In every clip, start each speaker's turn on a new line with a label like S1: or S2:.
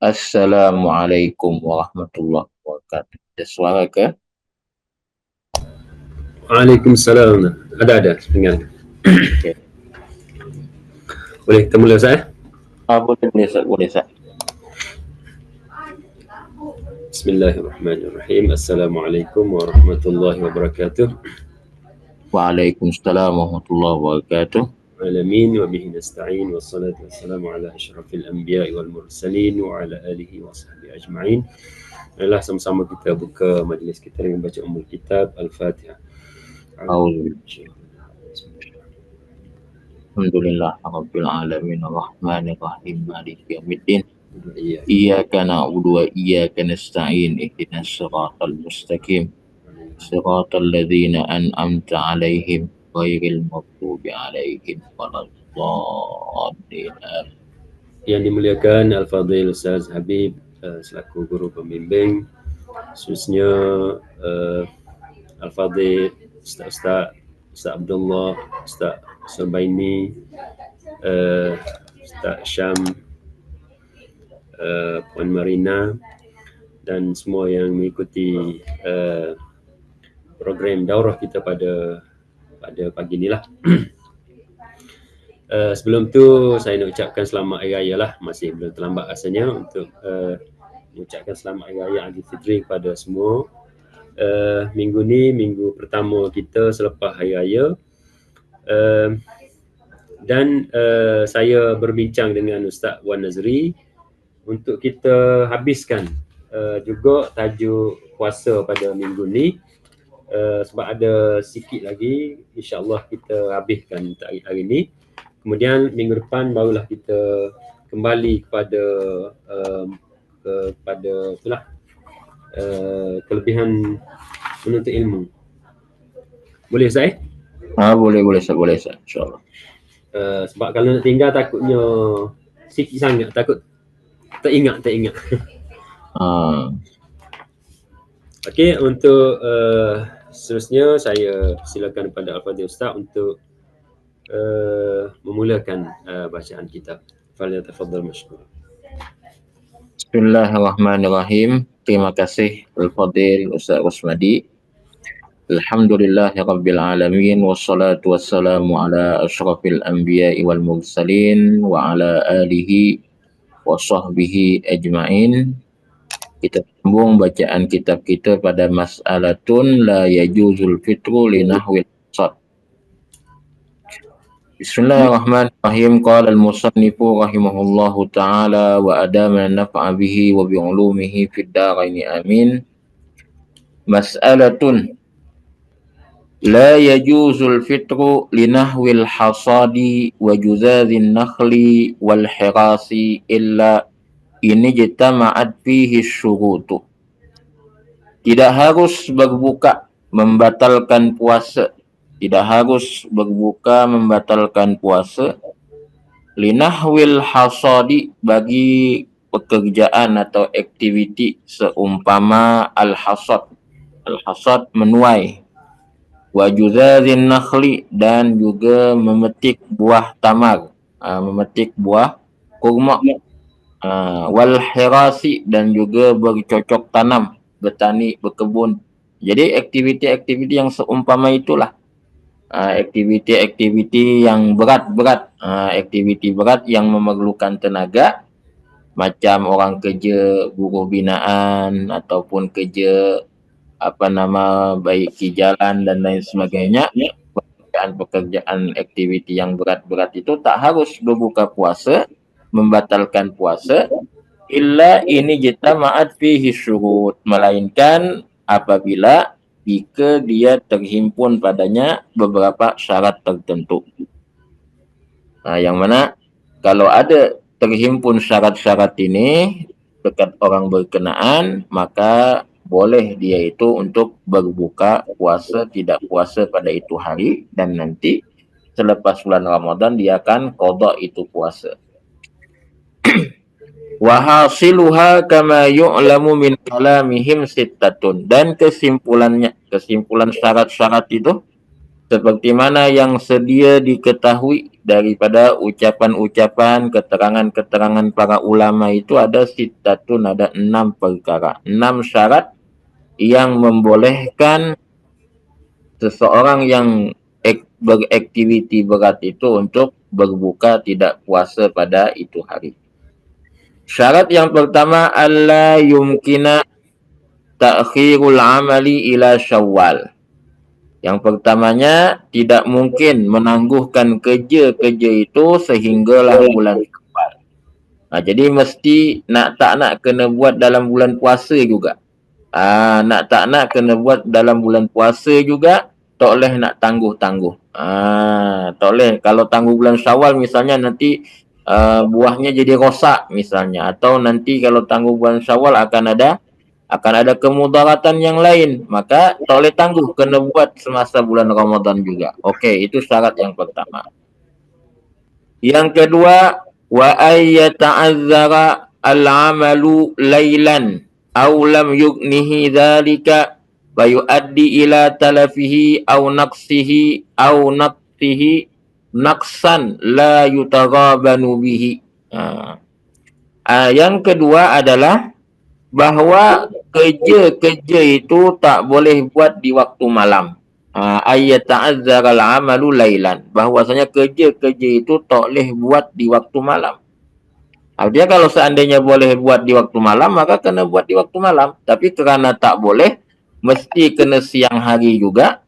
S1: Assalamualaikum warahmatullahi wabarakatuh. Ada suara ke?
S2: Waalaikumsalam. Ada dengar.
S1: Okay.
S2: Boleh kita mula Ustaz?
S1: Boleh Ustaz.
S2: Bismillahirrahmanirrahim. Assalamualaikum warahmatullahi wabarakatuh.
S1: Waalaikumsalam warahmatullahi wabarakatuh.
S2: Alamin wa bihi nasta'in wassalatu wassalamu ala asyrafil anbiya'i wal mursalin wa ala alihi wa sahbihi ajma'in. Marilah sama-sama kita buka majlis kita dengan baca ummul kitab Al-Fatihah.
S1: Alhamdulillah rabbil alamin arrahmanir rahim maliki yaumiddin. Iyyaka na'budu wa iyyaka nasta'in ihdinas siratal mustaqim. Siratal ladzina an'amta 'alaihim ghairil maghdubi 'alaihim waladdallin.
S2: Yang dimuliakan Al-Fadhil Ustaz Habib selaku guru pembimbing, khususnya Al-Fadhil Ustaz Abdullah, Ustaz Subaini, Ustaz Syam, Puan Marina dan semua yang mengikuti program daurah kita pada pagi inilah. Sebelum tu saya nak ucapkan selamat Hari Raya lah, masih belum terlambat rasanya untuk mengucapkan selamat Hari Raya Aidilfitri kepada semua. Minggu ni minggu pertama kita selepas Hari Raya, dan saya berbincang dengan Ustaz Wan Nazri untuk kita habiskan juga tajuk puasa pada minggu ni, sebab ada sikit lagi, insya-Allah kita habiskan hari ini. Kemudian minggu depan barulah kita kembali kepada itulah kelebihan menuntut ilmu. Boleh Ustaz?
S1: Boleh Ustaz, insya-Allah.
S2: Sebab kalau nak tinggal takutnya sikit sangat, takut teringat. Okey, untuk seterusnya saya silakan kepada Al-Fadhil Ustaz untuk memulakan bacaan kitab. Falyatafaddal mashkur.
S1: Bismillahirrahmanirrahim. Terima kasih Al-Fadhil Ustaz Rusmadi. Alhamdulillahirabbil alamin wassalatu wassalamu ala asyrafil anbiya'i wal mursalin wa ala alihi wa sahbihi ajma'in. Kita sambung bacaan kitab kita pada mas'alatun la yajuzul fitru li nahwil sad. Bismillahirrahmanirrahim. Qala al-musannifu rahimahullahu ta'ala wa adama naf'a bihi wa bi'ulumihi fid dharaini amin. Mas'alatun la yajuzul fitru li nahwil hasadi wa juzazin nakhli wal hirasi illa ini jitama'at fihi syurutu. Tidak harus berbuka membatalkan puasa. Tidak harus berbuka membatalkan puasa. Linahwil hasadi, bagi pekerjaan atau aktiviti seumpama al-hasad. Al-hasad menuai. Wajuzazin nakhli, dan juga memetik buah tamar. Memetik buah kurma. Wal hirasi, dan juga bercocok tanam, bertani, berkebun. Jadi aktiviti-aktiviti yang seumpama itulah. Aktiviti-aktiviti yang berat-berat, aktiviti berat yang memerlukan tenaga, macam orang kerja buruh binaan ataupun kerja baiki jalan dan lain sebagainya. Pekerjaan aktiviti yang berat-berat itu tak harus berbuka puasa, membatalkan puasa, illa ini jitama'at fihi syurut, melainkan apabila jika dia terhimpun padanya beberapa syarat tertentu. Yang mana kalau ada terhimpun syarat-syarat ini dekat orang berkenaan, maka boleh dia itu untuk berbuka puasa, tidak puasa pada itu hari, dan nanti selepas bulan Ramadan dia akan qada itu puasa. Wahasiluha kama yu'lamu min kalamihim sittatun, dan kesimpulan syarat-syarat itu seperti mana yang sedia diketahui daripada ucapan-ucapan, keterangan-keterangan para ulama itu ada sittatun, ada 6 perkara, 6 syarat yang membolehkan seseorang yang beraktiviti berat itu untuk berbuka tidak puasa pada itu hari. Syarat yang pertama, alla yumkina ta'khirul amali ila Syawal. Yang pertamanya, tidak mungkin menangguhkan kerja-kerja itu sehinggalah bulan Syawal. Jadi mesti tak nak kena buat dalam bulan puasa juga. Tak nak kena buat dalam bulan puasa juga, tak boleh nak tangguh-tangguh. Tak boleh. Kalau tangguh bulan Syawal misalnya nanti buahnya jadi rosak misalnya, atau nanti kalau tangguh bulan Syawal akan ada kemudaratan yang lain, maka tak boleh tangguh, kena buat semasa bulan Ramadan juga. Okey, itu syarat yang pertama. Yang kedua, wa ayyata'azzara al-amalu laylan aw lam yughnihi dzalika wa yuaddi ila talafihi aw naqsihi naqsan la yutaghabanu bihi. Yang kedua adalah bahawa kerja-kerja itu tak boleh buat di waktu malam. Ayyata'azzara al-amalu laylan, bahwasanya kerja-kerja itu tak boleh buat di waktu malam. Artinya kalau seandainya boleh buat di waktu malam, maka kena buat di waktu malam. Tapi kerana tak boleh, mesti kena siang hari juga.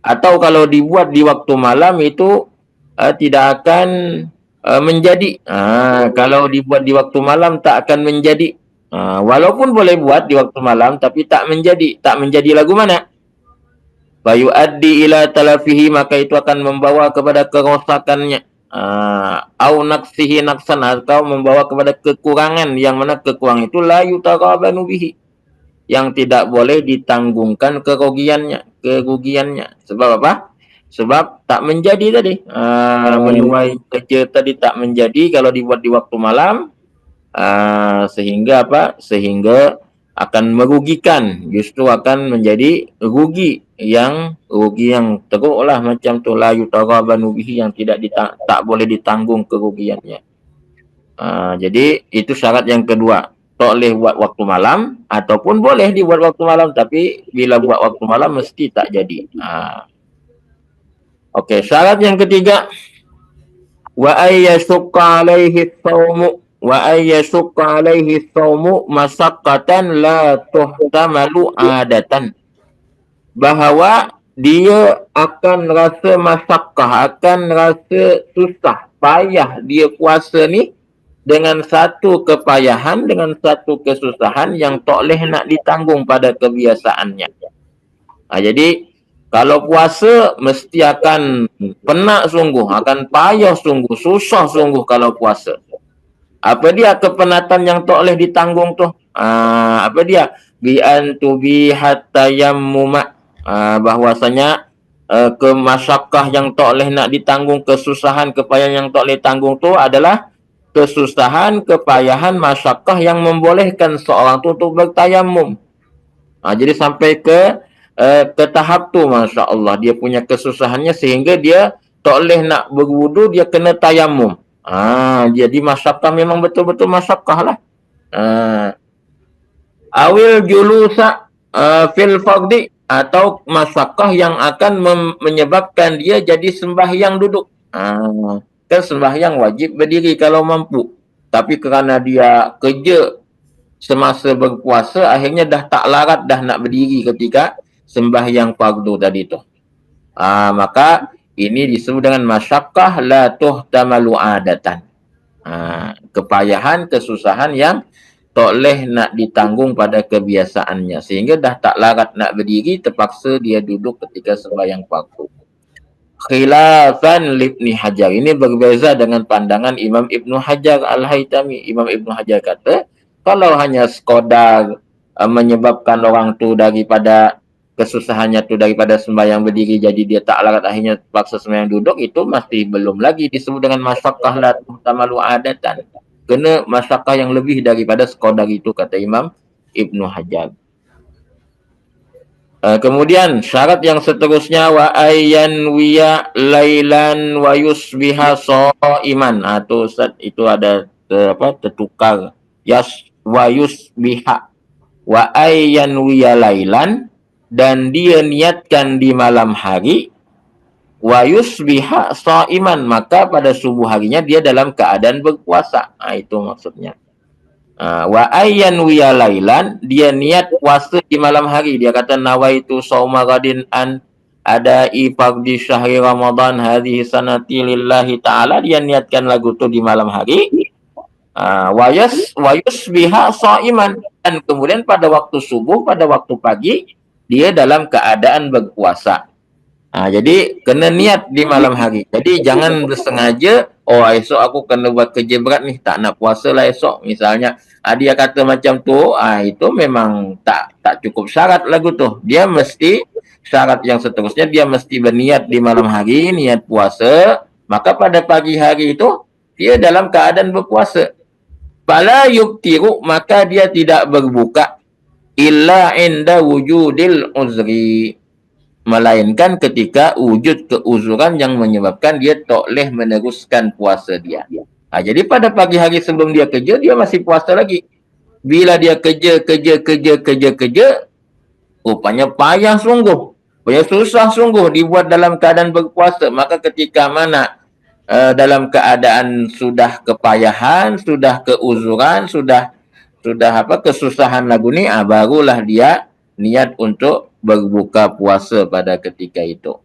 S1: Atau kalau dibuat di waktu malam itu tidak akan menjadi. Kalau dibuat di waktu malam tak akan menjadi. Walaupun boleh buat di waktu malam, tapi tak menjadi. Tak menjadi lagu mana? Bayu addi ila talafihi, maka itu akan membawa kepada kerosakannya. Au naqsihi naqsan, atau membawa kepada kekurangan, yang mana kekurangan itu la yutarabanu bihi, yang tidak boleh ditanggungkan kerugiannya. Sebab apa? Sebab tak menjadi tadi. Menuai kerja tadi tak menjadi kalau dibuat di waktu malam. Sehingga apa? Sehingga akan merugikan, justru akan menjadi rugi yang teruk lah, macam tu, la yutarabanu bihi, yang tak boleh ditanggung kerugiannya. Jadi itu syarat yang kedua, tak boleh buat waktu malam, ataupun boleh dibuat waktu malam, tapi bila buat waktu malam mesti tak jadi. Okey, syarat yang ketiga, wa ayyashqa alaihi shaumu masaqqatan la tuhtamalu adatan, bahawa dia akan rasa masakkah, akan rasa susah, payah dia puasa ni dengan satu kepayahan, dengan satu kesusahan yang tak boleh nak ditanggung pada kebiasaannya. Jadi kalau puasa mesti akan penat sungguh, akan payah sungguh, susah sungguh kalau puasa. Apa dia kepenatan yang tak boleh ditanggung tu? Apa dia? Bi antubi hatta yammuma. Bahwasanya kemasyakkah yang tak boleh nak ditanggung, kesusahan, kepayahan yang tak boleh tanggung tu adalah kesusahan, kepayahan, masyakkah yang membolehkan seorang tu untuk bertayamum. Jadi sampai ke tahap tu, Masya Allah, dia punya kesusahannya sehingga dia tak boleh nak berwudu, dia kena tayamum. Jadi masyakkah, memang betul-betul masyakkah lah. Awil julusa fil fardi, atau masyakkah yang akan menyebabkan dia jadi sembahyang duduk. Kan sembahyang wajib berdiri kalau mampu, tapi kerana dia kerja semasa berpuasa, akhirnya dah tak larat dah nak berdiri ketika sembahyang fardu tadi tu. Maka ini disebut dengan masyakkah la tuhtamalu adatan. Kepayahan, kesusahan yang tak boleh nak ditanggung pada kebiasaannya, sehingga dah tak larat nak berdiri, terpaksa dia duduk ketika sembahyang fardu. Khilafan Ibnu Hajar, ini berbeza dengan pandangan Imam Ibnu Hajar Al-Haytami. Imam Ibnu Hajar kata, kalau hanya sekadar menyebabkan orang tu daripada kesusahannya tu daripada sembahyang berdiri, jadi dia tak larat akhirnya terpaksa sembahyang duduk, itu masih belum lagi disebut dengan masyakkah la tuhtamalu adatan. Kena masyakkah yang lebih daripada sekadar itu, kata Imam Ibnu Hajar. Kemudian syarat yang seterusnya wa ayyan wiya lailan wa yusbiha shaiman. Tu Ustaz, itu ada tertukar. Wa yusbiha wa ayyan wiya lailan, dan dia niatkan di malam hari, wa yusbiha shaiman, maka pada subuh harinya dia dalam keadaan berpuasa. Itu maksudnya. Wa ayyan wiya lailan, dia niat puasa di malam hari. Dia kata nawaitu shauma ghadin an adai fardhi syahri ramadan hadhihi sanati lillahi ta'ala. Dia niatkan lagu tu di malam hari. Wa yusbiha shaiman, dan kemudian pada waktu subuh, pada waktu pagi dia dalam keadaan berpuasa. Jadi kena niat di malam hari. Jadi jangan bersengaja, oh esok aku kena buat kerja berat nih, tak nak puasa lah esok. Misalnya, dia kata macam tu, itu memang tak cukup syarat lagu tu. Dia mesti, syarat yang seterusnya, dia mesti berniat di malam hari, niat puasa. Maka pada pagi hari itu, dia dalam keadaan berpuasa. Fala yubtiru, maka dia tidak berbuka. Illa inda wujudil uzri, melainkan ketika wujud keuzuran yang menyebabkan dia tak boleh meneruskan puasa dia. Jadi pada pagi hari sebelum dia kerja, dia masih puasa lagi. Bila dia kerja, rupanya payah sungguh, payah susah sungguh dibuat dalam keadaan berpuasa. Maka ketika mana dalam keadaan sudah kepayahan, sudah keuzuran, sudah kesusahan lagu ni, barulah dia niat untuk berbuka puasa pada ketika itu.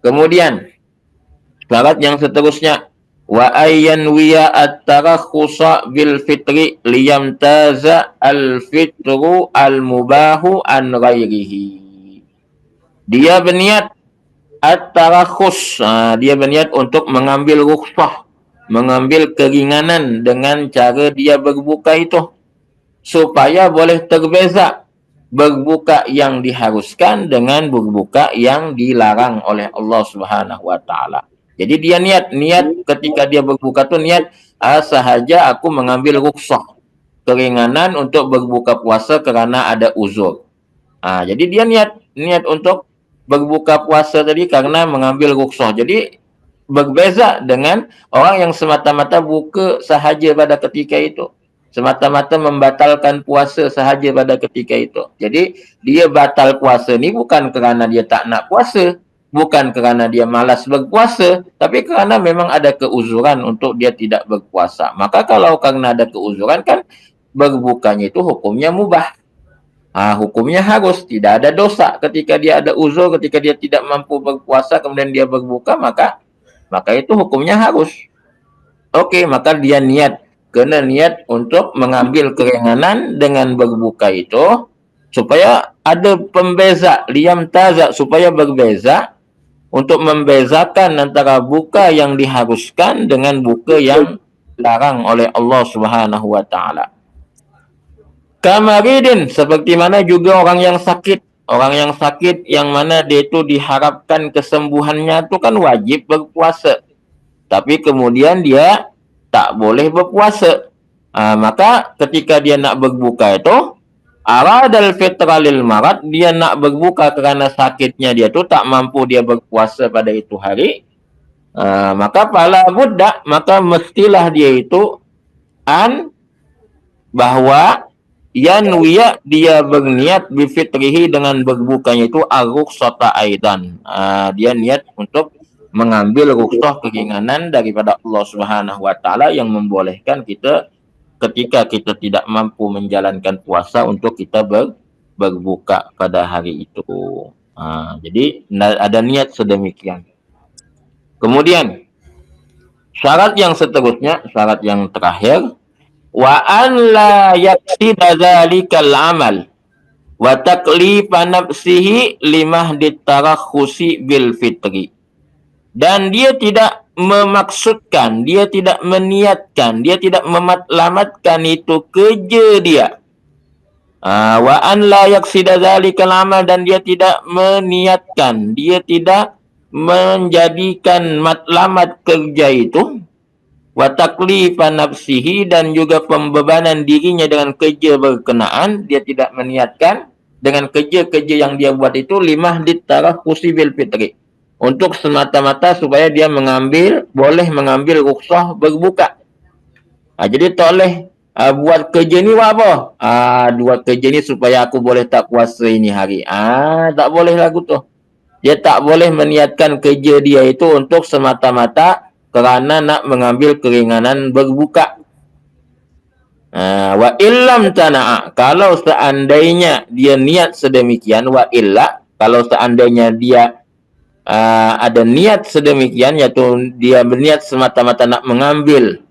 S1: Kemudian syarat yang seterusnya, wa ayyan wiya at-tarakhusa bil fitri liyamtaza al-fitru al-mubahu an ghairihi. Dia berniat at-tarakhus, dia berniat untuk mengambil rukhsah, mengambil keringanan dengan cara dia berbuka itu, supaya boleh terbeza berbuka yang diharuskan dengan berbuka yang dilarang oleh Allah Subhanahu wa taala. Jadi dia niat ketika dia berbuka tu niat, sahaja aku mengambil rukhsah, keringanan untuk berbuka puasa kerana ada uzur. Jadi dia niat untuk berbuka puasa tadi karena mengambil rukhsah. Jadi berbeza dengan orang yang semata-mata buka sahaja pada ketika itu, semata-mata membatalkan puasa sahaja pada ketika itu. Jadi dia batal puasa ni bukan kerana dia tak nak puasa, bukan kerana dia malas berpuasa, tapi kerana memang ada keuzuran untuk dia tidak berpuasa. Maka kalau kerana ada keuzuran kan, berbukanya itu hukumnya mubah. Hukumnya harus, tidak ada dosa ketika dia ada uzur, ketika dia tidak mampu berpuasa kemudian dia berbuka, maka itu hukumnya harus. Okey, maka dia kena niat untuk mengambil keringanan dengan berbuka itu, supaya ada pembeza, liyamtaza, supaya berbeza, untuk membezakan antara buka yang diharuskan dengan buka yang dilarang oleh Allah Subhanahu wa taala. Kamaridin, seperti mana juga orang yang sakit yang mana dia itu diharapkan kesembuhannya itu kan wajib berpuasa, tapi kemudian dia tak boleh berpuasa. Maka ketika dia nak berbuka itu, aradal fitra lil marad, dia nak berbuka kerana sakitnya dia tu tak mampu dia berpuasa pada itu hari, maka fala budda, maka mestilah dia itu bahawa yanwiya, dia berniat bifitrihi, dengan berbukanya itu ar-rukhsata aidan, dia niat untuk mengambil rukhsah, keringanan daripada Allah Subhanahu wa taala yang membolehkan kita ketika kita tidak mampu menjalankan puasa untuk kita berbuka pada hari itu. Jadi ada niat sedemikian. Kemudian syarat yang seterusnya, syarat yang terakhir, wa an la yaqsida dzalikal amal wa taklifa nafsihi limahdit tarakhusi bil fitri. Dan dia tidak memaksudkan, dia tidak meniatkan, dia tidak mematlamatkan itu kerja dia. Wa an la yaqsida dzalikal amal, dan dia tidak meniatkan, dia tidak menjadikan matlamat kerja itu, wa taklifa nafsihi, dan juga pembebanan dirinya dengan kerja berkenaan, dia tidak meniatkan dengan kerja-kerja yang dia buat itu limah ditarafusi bil fitri, untuk semata-mata supaya dia boleh mengambil rukhsah berbuka. Jadi tak boleh buat kerja ni buat apa? Buat kerja ni supaya aku boleh tak puasa ini hari. Tak boleh lagu tu. Dia tak boleh meniatkan kerja dia itu untuk semata-mata kerana nak mengambil keringanan berbuka. Wa illam tana'a, kalau seandainya dia niat sedemikian, wa illa, kalau seandainya dia ada niat sedemikian, iaitu dia berniat semata-mata nak mengambil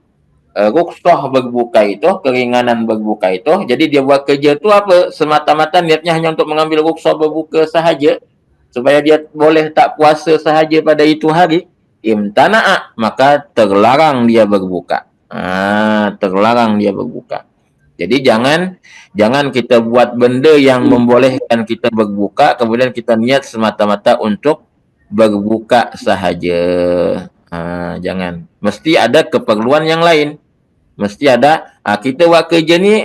S1: rukhsah berbuka itu, keringanan berbuka itu, jadi dia buat kerja tu apa? Semata-mata niatnya hanya untuk mengambil rukhsah berbuka sahaja, supaya dia boleh tak puasa sahaja pada itu hari, imtana'a, maka terlarang dia berbuka. Terlarang dia berbuka. Jadi jangan kita buat benda yang membolehkan kita berbuka, kemudian kita niat semata-mata untuk berbuka sahaja. Jangan. Mesti ada keperluan yang lain. Mesti ada, kita buat kerja ni,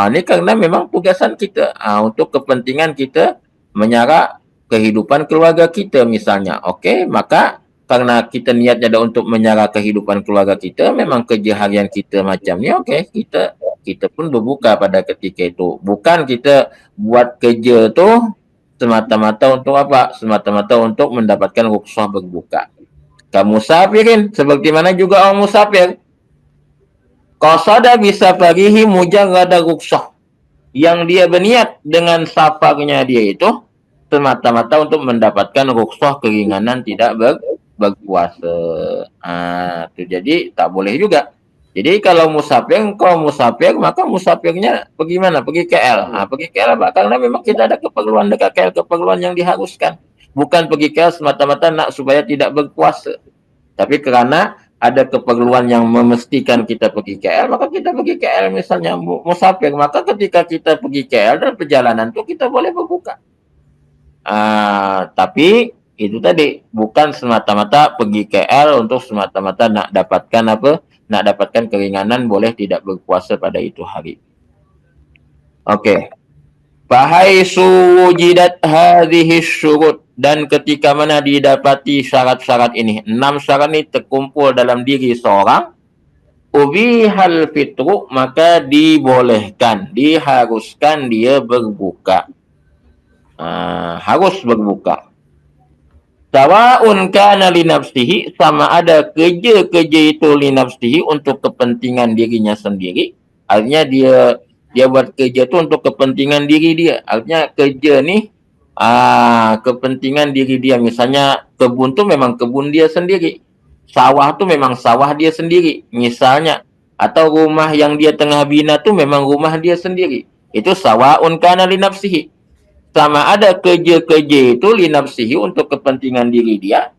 S1: ni kerana memang tugasan kita, untuk kepentingan kita menyarak kehidupan keluarga kita misalnya. Okey, maka kerana kita niatnya ada untuk menyarak kehidupan keluarga kita, memang kerja harian kita macam ni, okey, kita pun berbuka pada ketika itu. Bukan kita buat kerja tu semata-mata untuk apa? Semata-mata untuk mendapatkan rukhsah berbuka. Kamu musafirin, seperti mana juga orang musafir. Qasada bisafarihi mujarrada rukhsah. Yang dia berniat dengan safarnya dia itu semata-mata untuk mendapatkan rukhsah keringanan tidak berpuasa. Tu jadi tak boleh juga. Jadi kalau musafir, maka musafirnya pergi mana? Pergi KL. Pergi KL apa? Karena memang kita ada keperluan dekat KL, keperluan yang diharuskan. Bukan pergi KL semata-mata nak supaya tidak berpuasa. Tapi kerana ada keperluan yang memastikan kita pergi KL, maka kita pergi KL misalnya musafir. Maka ketika kita pergi KL dan perjalanan tu kita boleh berbuka. Tapi itu tadi bukan semata-mata pergi KL untuk semata-mata nak dapatkan apa? Nak dapatkan keringanan boleh tidak berpuasa pada itu hari. Okey. Fahaisu wujidat hadhihi syurut, dan ketika mana didapati syarat-syarat ini, 6 syarat ini terkumpul dalam diri seorang, ubihal fitru, maka dibolehkan, diharuskan dia berbuka. Harus berbuka. Sawa'un kana li nafsihi, sama ada kerja-kerja itu li nafsihi untuk kepentingan dirinya sendiri. Artinya dia buat kerja tu untuk kepentingan diri dia. Artinya kerja ni kepentingan diri dia. Misalnya kebun tu memang kebun dia sendiri. Sawah tu memang sawah dia sendiri. Misalnya. Atau rumah yang dia tengah bina tu memang rumah dia sendiri. Itu sawa'un kana li nafsihi. Sama ada kerja-kerja itu li nafsihi untuk kepentingan diri dia.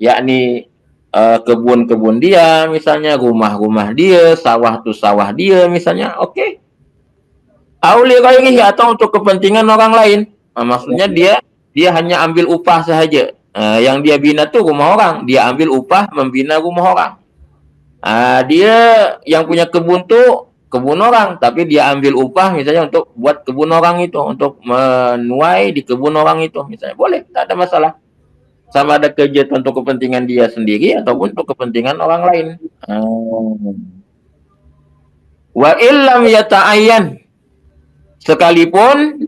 S1: Yakni kebun-kebun dia misalnya, rumah-rumah dia, sawah tu sawah dia misalnya. Okey. Auli ghairihi, atau untuk kepentingan orang lain. Maksudnya dia hanya ambil upah sahaja. Yang dia bina tu rumah orang, dia ambil upah membina rumah orang. Dia yang punya kebun tu kebun orang, tapi dia ambil upah misalnya untuk buat kebun orang itu, untuk menuai di kebun orang itu misalnya. Boleh, tak ada masalah. Sama ada kerja untuk kepentingan dia sendiri ataupun untuk kepentingan orang lain. Wa illam yata'ayyan, sekalipun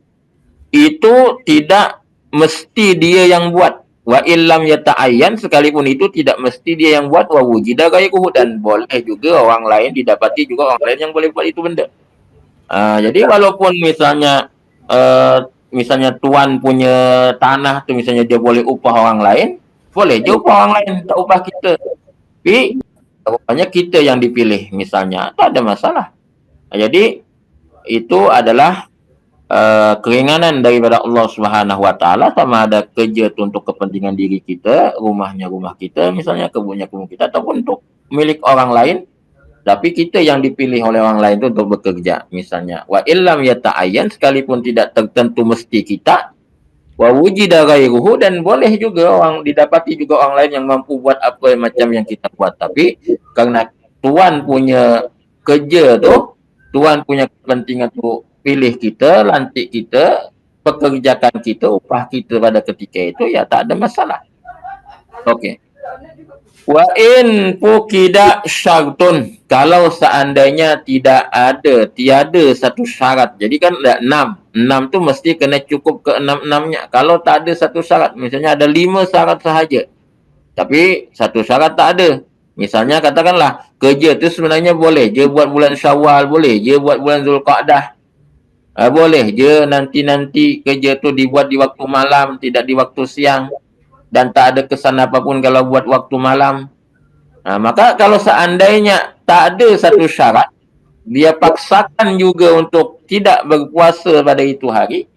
S1: itu tidak mesti dia yang buat. Wa illam yata'ayyan, sekalipun itu tidak mesti dia yang buat. Wa wujida ghairuhu, dan boleh juga orang lain, didapati juga orang lain yang boleh buat itu benda. Jadi walaupun misalnya tuan punya tanah tu misalnya dia boleh upah orang lain, boleh je upah orang lain, tak upah kita. Tapi rupanya kita yang dipilih misalnya, tak ada masalah. Jadi itu adalah keringanan daripada Allah Subhanahu Wa Taala, sama ada kerja tu untuk kepentingan diri kita, rumahnya rumah kita misalnya, kebunnya kebun kita, ataupun untuk milik orang lain, tapi kita yang dipilih oleh orang lain itu untuk bekerja misalnya. Wa illam yata'ayyan, sekalipun tidak tertentu mesti kita. Wa wujida ghairuhu, dan boleh juga orang didapati juga orang lain yang mampu buat apa macam yang kita buat. Tapi kerana tuan punya kerja tu, tuan punya kepentingan tu pilih kita, lantik kita, pekerjaan kita, upah kita pada ketika itu, ya tak ada masalah. Okey. Wa in fukida syartun, kalau seandainya tiada satu syarat. Jadi kan ada 6. 6 tu mesti kena cukup ke 6-6-nya. Kalau tak ada satu syarat, misalnya ada 5 syarat sahaja, tapi satu syarat tak ada. Misalnya katakanlah kerja tu sebenarnya boleh je buat bulan Syawal, boleh je buat bulan Zulqa'dah. Boleh je nanti kerja tu dibuat di waktu malam, tidak di waktu siang, dan tak ada kesan apapun kalau buat waktu malam. Maka kalau seandainya tak ada satu syarat, dia paksakan juga untuk tidak berpuasa pada itu hari,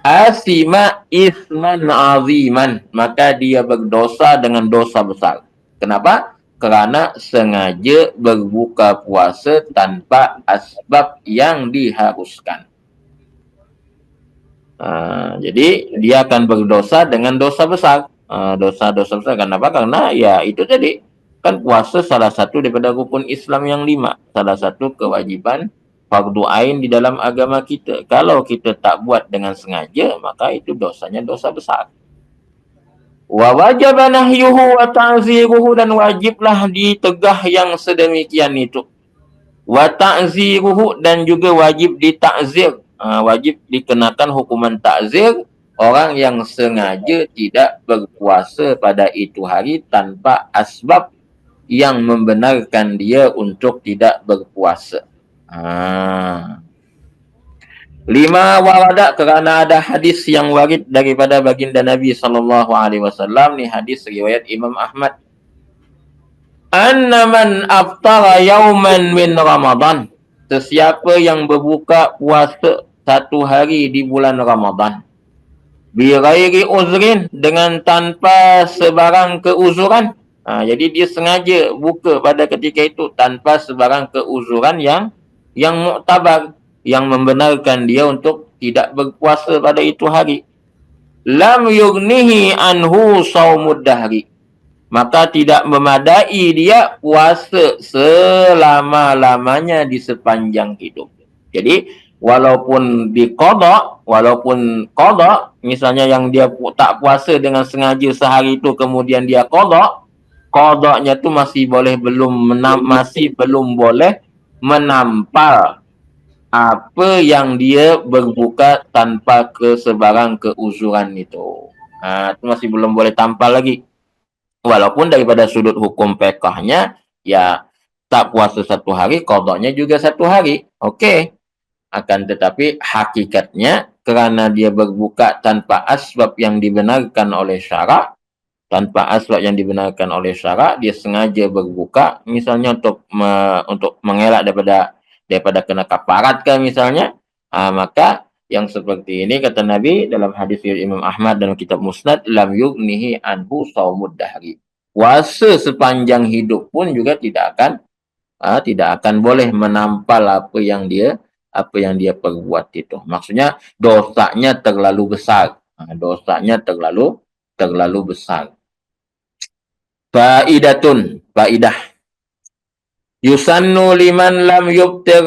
S1: asima isman aziman, maka dia berdosa dengan dosa besar. Kenapa? Kerana sengaja berbuka puasa tanpa asbab yang diharuskan. Jadi dia akan berdosa dengan dosa besar. Dosa-dosa besar. Kenapa? Karena ya itu tadi, kan puasa salah satu daripada rukun Islam yang 5. Salah satu kewajiban fardu ain di dalam agama kita. Kalau kita tak buat dengan sengaja, maka itu dosanya dosa besar. Wa wajaba nahyuhu wa ta'ziruhu, dan wajiblah ditegah yang sedemikian itu. Wa ta'ziruhu, dan juga wajib ditakzir. Wajib dikenakan hukuman takzir orang yang sengaja tidak berpuasa pada itu hari tanpa asbab yang membenarkan dia untuk tidak berpuasa. 5 warada, kerana ada hadis yang warid daripada baginda Nabi SAW. Ni hadis riwayat Imam Ahmad. Anna man aftara yauman min Ramadan, sesiapa yang berbuka puasa satu hari di bulan Ramadan, bi ghairi uzrin, dengan tanpa sebarang keuzuran. Jadi dia sengaja buka pada ketika itu tanpa sebarang keuzuran yang muktabar, yang membenarkan dia untuk tidak berpuasa pada itu hari. Lam yughnihi anhu saumud dahri, maka tidak memadai dia puasa selama-lamanya di sepanjang hidup. Jadi walaupun qada, misalnya yang dia tak puasa dengan sengaja sehari itu, kemudian dia qadanya tu masih belum boleh menampal apa yang dia berbuka tanpa sebarang keuzuran itu. Itu masih belum boleh tampal lagi. Walaupun daripada sudut hukum fiqhnya, ya tak puasa satu hari, qadanya juga satu hari. Okey. Akan tetapi hakikatnya, kerana dia berbuka tanpa asbab yang dibenarkan oleh syarak, dia sengaja berbuka, misalnya untuk mengelak daripada kena kafarat kan misalnya, maka yang seperti ini kata Nabi dalam hadis Imam Ahmad dan kitab Musnad, lam yughnihi anhu saumud dahri. Puasa sepanjang hidup pun juga tidak akan boleh menampal apa yang dia perbuat itu. Maksudnya dosanya terlalu besar. Terlalu besar. Faidah. Yusannu liman lam yubtir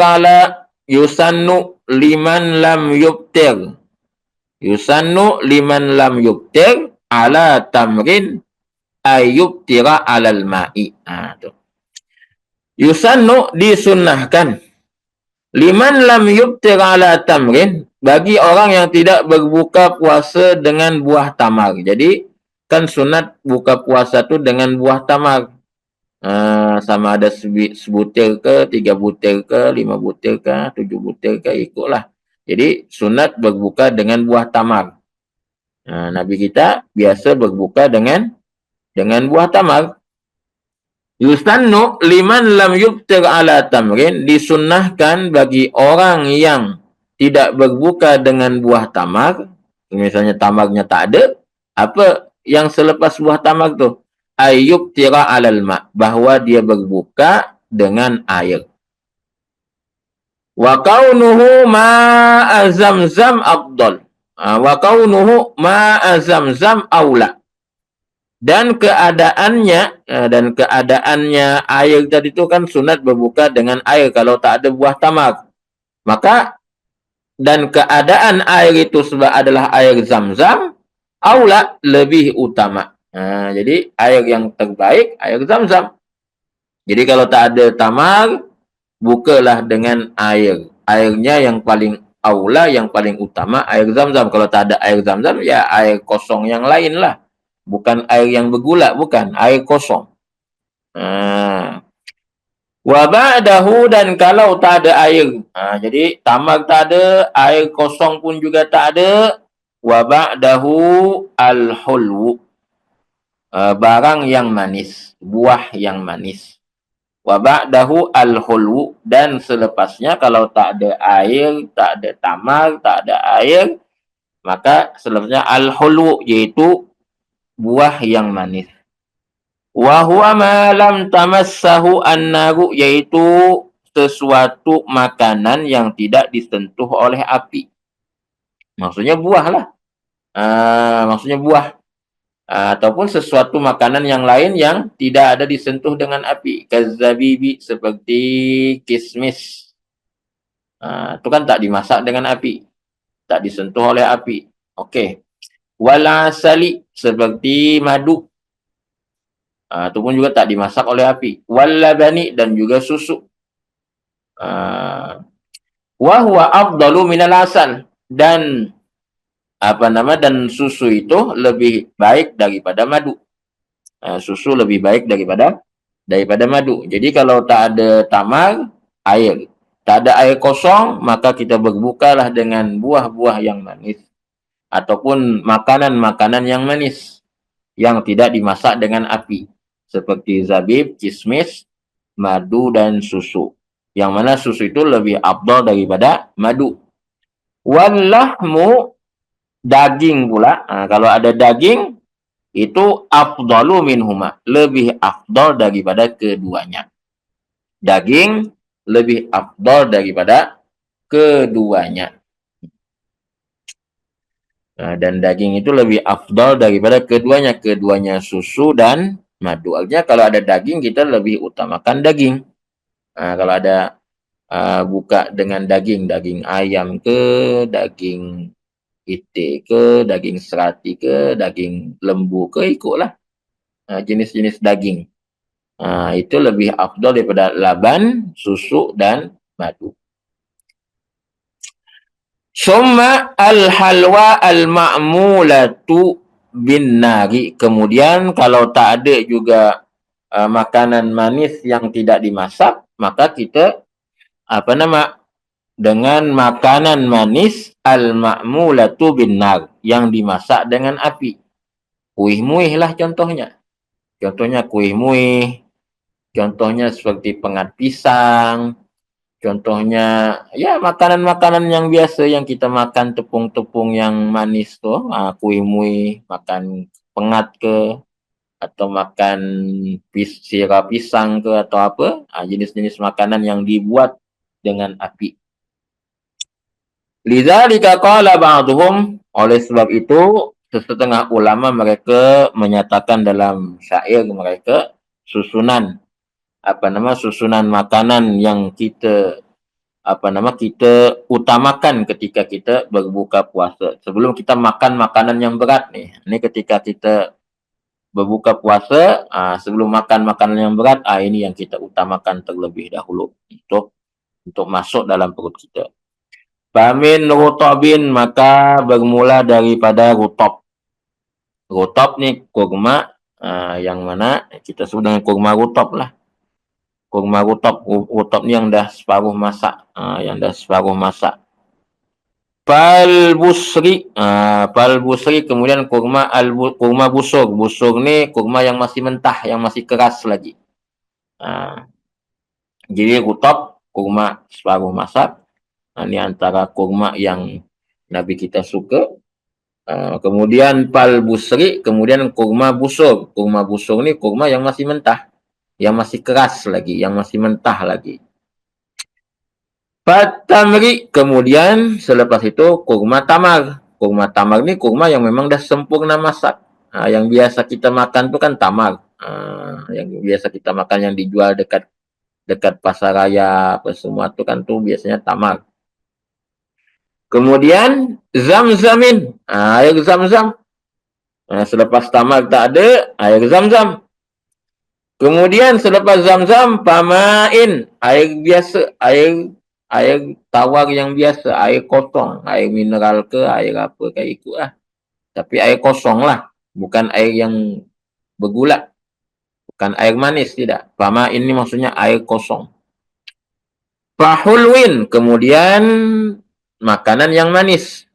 S1: ala tamrin ayyubtira alal ma'i. Yusannu, disunnahkan, liman lam yubtir ala tamrin, bagi orang yang tidak berbuka puasa dengan buah tamar. Jadi kan sunat buka puasa tu dengan buah tamar. Sama ada sebutir ke, 3 butir ke, 5 butir ke, 7 butir ke, ikutlah. Jadi sunat berbuka dengan buah tamar. Nabi kita biasa berbuka dengan buah tamar. Yustannu liman lam yubtir ala tamrin, disunnahkan bagi orang yang tidak berbuka dengan buah tamar. Misalnya tamarnya tak ada, apa yang selepas buah tamar tu? Ayyubtira alal ma', bahawa dia berbuka dengan air. Wa kaunuhu ma'a zamzam afdal. Wa kaunuhu ma'a zamzam aula. Dan keadaannya air tadi itu kan sunat berbuka dengan air kalau tak ada buah tamar. Maka dan keadaan air itu adalah air Zam-Zam, aula lebih utama. Nah, jadi air yang terbaik air Zam-Zam. Jadi kalau tak ada tamar, bukalah dengan air. Airnya yang paling aula, yang paling utama air Zam-Zam. Kalau tak ada air Zam-Zam, ya air kosong yang lain lah. Bukan air yang bergula, bukan. Air kosong. Wa ba'dahu, dan kalau tak ada air. Jadi tamar tak ada, air kosong pun juga tak ada. Wa ba'dahu al-hulwu. Barang yang manis, buah yang manis. Wa ba'dahu al-hulwu, dan selepasnya kalau tak ada air, tak ada tamar, tak ada air, maka selepasnya al-hulwu, yaitu buah yang manis. Wa huwa ma lam tamassahu an-naru, yaitu sesuatu makanan yang tidak disentuh oleh api. Maksudnya buah lah. Maksudnya buah. Ataupun sesuatu makanan yang lain yang tidak ada disentuh dengan api. Kazabibi, seperti kismis. Itu kan tak dimasak dengan api. Tak disentuh oleh api. Okey. Wal asali, seperti madu. Itu pun juga tak dimasak oleh api. Wal labani, dan juga susu. Wa huwa afdalu minal asal, dan dan susu itu lebih baik daripada madu. Susu lebih baik daripada madu. Jadi kalau tak ada tamar, air. Tak ada air kosong, maka kita berbukalah dengan buah-buah yang manis. Ataupun makanan-makanan yang manis, yang tidak dimasak dengan api. Seperti zabib, kismis, madu, dan susu. Yang mana susu itu lebih afdal daripada madu. Wallahmu, daging pula. Kalau ada daging, itu afdalu minhuma, lebih afdal daripada keduanya. Daging lebih afdal daripada keduanya. Dan daging itu lebih afdal daripada keduanya. Keduanya susu dan madu. Artinya kalau ada daging, kita lebih utamakan daging. Kalau ada buka dengan daging ayam ke, daging itik ke, daging serati ke, daging lembu ke, ikutlah jenis-jenis daging. Itu lebih afdal daripada laban, susu, dan madu. Summa al-halwa al-ma'mulatu bin nari. Kemudian kalau tak ada juga makanan manis yang tidak dimasak, maka kita dengan makanan manis al-ma'mulatu bin nar, yang dimasak dengan api. Kuih muih lah contohnya. Contohnya kuih muih. Contohnya seperti pengat pisang. Contohnya, ya makanan-makanan yang biasa yang kita makan, tepung-tepung yang manis tuh, kuih muih, makan pengat ke, atau makan sirap pisang ke, atau apa, jenis-jenis makanan yang dibuat dengan api. Lidzalika qala ba'dhum, oleh sebab itu setengah ulama mereka menyatakan dalam syair mereka, susunan susunan makanan yang kita kita utamakan ketika kita berbuka puasa. Sebelum kita makan makanan yang berat nih. Ini ketika kita berbuka puasa, sebelum makan makanan yang berat, ini yang kita utamakan terlebih dahulu untuk masuk dalam perut kita. Famin rutabin, maka bermula daripada rutab. Rutab ni kurma, yang mana kita sebut dengan kurma rutab lah. Kurma rutab ni yang dah separuh masak, Pal busri, kemudian kurma busur. Busur ni kurma yang masih mentah, yang masih keras lagi. Jadi rutab, kurma separuh masak. Ini antara kurma yang Nabi kita suka. Kemudian pal busri, kemudian kurma busur. Kurma busur ni kurma yang masih mentah, yang masih keras lagi, yang masih mentah lagi. Patamri, kemudian selepas itu kurma tamar. Kurma tamar ni kurma yang memang dah sempurna masak. Yang biasa kita makan tu kan tamar. Yang biasa kita makan yang dijual dekat pasar raya apa semua tu kan tu biasanya tamar. Kemudian zam-zamin, air zam-zam. Selepas tamak tak ada, air zam-zam. Kemudian selepas zam-zam, pamain, air biasa, air tawar yang biasa, air kosong, air mineral ke, air apa ke ikutlah. Tapi air kosong lah, bukan air yang bergula, bukan air manis, tidak. Pamain ini maksudnya air kosong. Fahulwin, kemudian makanan yang manis,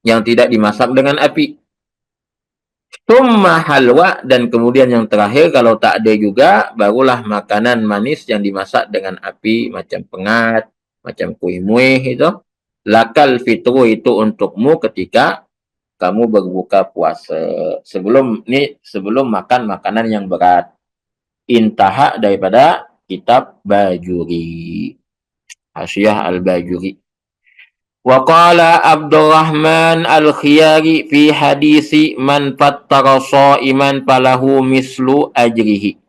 S1: yang tidak dimasak dengan api. Summa halwa, dan kemudian yang terakhir kalau tak ada juga, barulah makanan manis yang dimasak dengan api, macam pengat, macam kuih muih itu. Lakal fitru, itu untukmu ketika kamu berbuka puasa. Sebelum makan makanan yang berat. Intaha, daripada kitab Bajuri. Hasyiah Al-Bajuri. Wa qala Abdurrahman Al-Khiyari fi hadisi man fattara sha'iman falahu mislu ajrihi.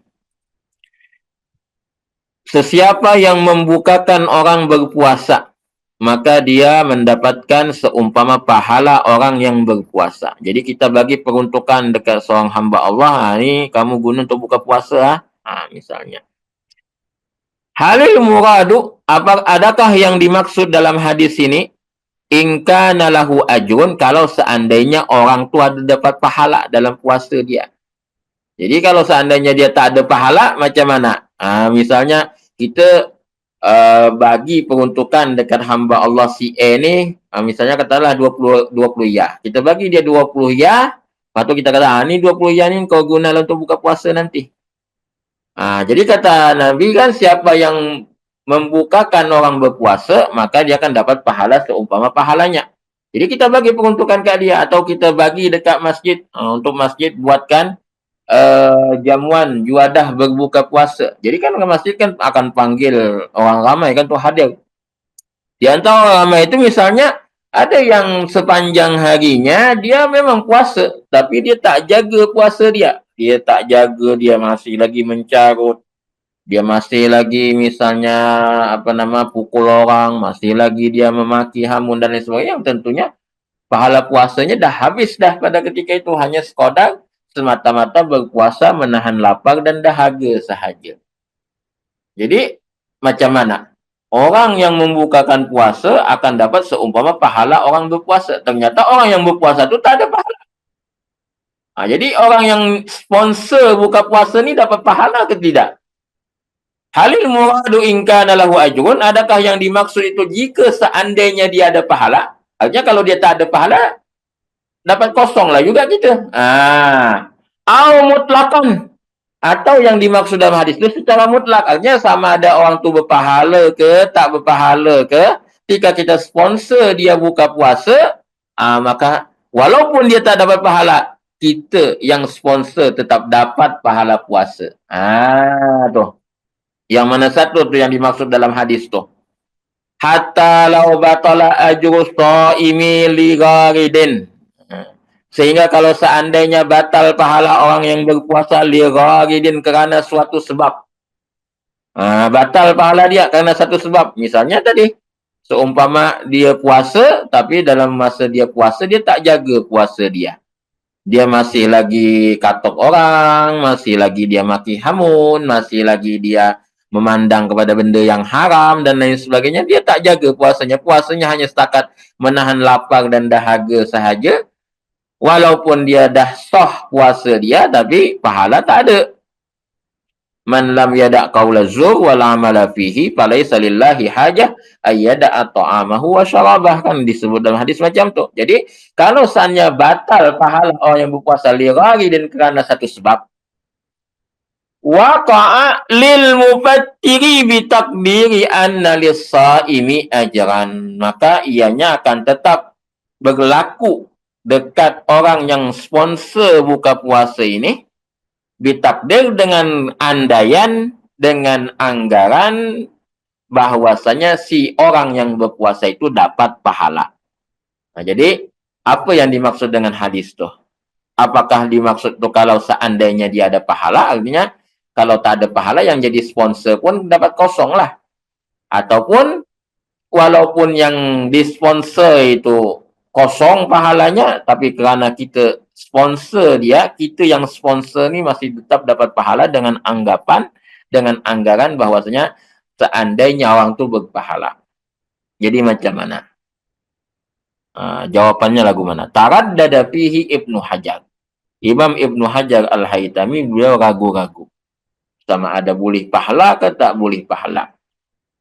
S1: Sesiapa yang membukakan orang berpuasa, maka dia mendapatkan seumpama pahala orang yang berpuasa. Jadi kita bagi peruntukan dekat seorang hamba Allah, ni kamu guna untuk buka puasa, misalnya. Halil muradu, adakah yang dimaksud dalam hadis ini? In kana lahu ajrun, kalau seandainya orang tu ada dapat pahala dalam puasa dia. Jadi kalau seandainya dia tak ada pahala, macam mana? Misalnya kita bagi peruntukan dekat hamba Allah si A ni, misalnya katalah 20 ya. Kita bagi dia 20 ya, lepas tu kita kata, ni 20 ya ni kau gunalah untuk buka puasa nanti. Jadi kata Nabi kan, siapa yang membukakan orang berpuasa, maka dia akan dapat pahala seumpama pahalanya. Jadi kita bagi peruntukan kat dia, atau kita bagi dekat masjid, untuk masjid buatkan jamuan juadah berbuka puasa. Jadi kan masjid kan akan panggil orang ramai kan tu hadir. Di antara orang ramai itu misalnya ada yang sepanjang harinya dia memang puasa, tapi dia tak jaga puasa dia. Dia tak jaga, dia masih lagi mencarut. Dia masih lagi misalnya pukul orang, masih lagi dia memaki hamun dan lain sebagainya, yang tentunya pahala puasanya dah habis dah pada ketika itu, hanya sekadar semata-mata berpuasa menahan lapar dan dahaga sahaja. Jadi macam mana? Orang yang membukakan puasa akan dapat seumpama pahala orang berpuasa. Ternyata orang yang berpuasa itu tak ada pahala. Jadi orang yang sponsor buka puasa ni dapat pahala ke tidak? Halil muradu in kana lahu ajrun, adakah yang dimaksud itu jika seandainya dia ada pahala? Artinya kalau dia tak ada pahala, dapat kosong lah juga kita. Au mutlakan, atau yang dimaksud dalam hadis itu secara mutlak, artinya sama ada orang tu berpahala ke tak berpahala ke, ketika kita sponsor dia buka puasa, maka walaupun dia tak dapat pahala, kita yang sponsor tetap dapat pahala puasa. Tu. Yang mana satu tu yang dimaksud dalam hadis tu. Hatta law batala ajru shaimi li gharidin. Sehingga kalau seandainya batal pahala orang yang berpuasa li gharidin kerana suatu sebab. Batal pahala dia kerana satu sebab. Misalnya tadi, seumpama dia puasa, tapi dalam masa dia puasa, dia tak jaga puasa dia. Dia masih lagi katok orang, masih lagi dia maki hamun, masih lagi dia memandang kepada benda yang haram dan lain sebagainya, dia tak jaga puasanya. Puasanya hanya setakat menahan lapar dan dahaga sahaja. Walaupun dia dah sah puasa dia, tapi pahala tak ada. Man lam yada' qawla zur wal amala fihi falaysa lillahi hajah ayyada'a ta'amahu wa syarabah, kan disebut dalam hadis macam tu. Jadi kalau seandainya batal pahala orang yang berpuasa lirari dan kerana satu sebab, waqa'a lil mufattiri bitakdiri anna lis-shaimi ajran, maka ianya akan tetap berlaku dekat orang yang sponsor buka puasa ini, ditakdir dengan andaian, dengan anggaran bahwasanya si orang yang berpuasa itu dapat pahala. Jadi apa yang dimaksud dengan hadis tu? Apakah dimaksud tu kalau seandainya dia ada pahala, artinya kalau tak ada pahala yang jadi sponsor pun dapat kosong lah. Ataupun walaupun yang disponsor itu kosong pahalanya, tapi kerana kita sponsor dia, kita yang sponsor ni masih tetap dapat pahala dengan anggapan, dengan anggaran bahwasanya seandainya orang tu berpahala. Jadi macam mana? Jawapannya lagu mana? Taraddada fihi Ibnu Hajar. Imam Ibnu Hajar Al-Haytami beliau ragu-ragu. Sama ada boleh pahala ke tak boleh pahala.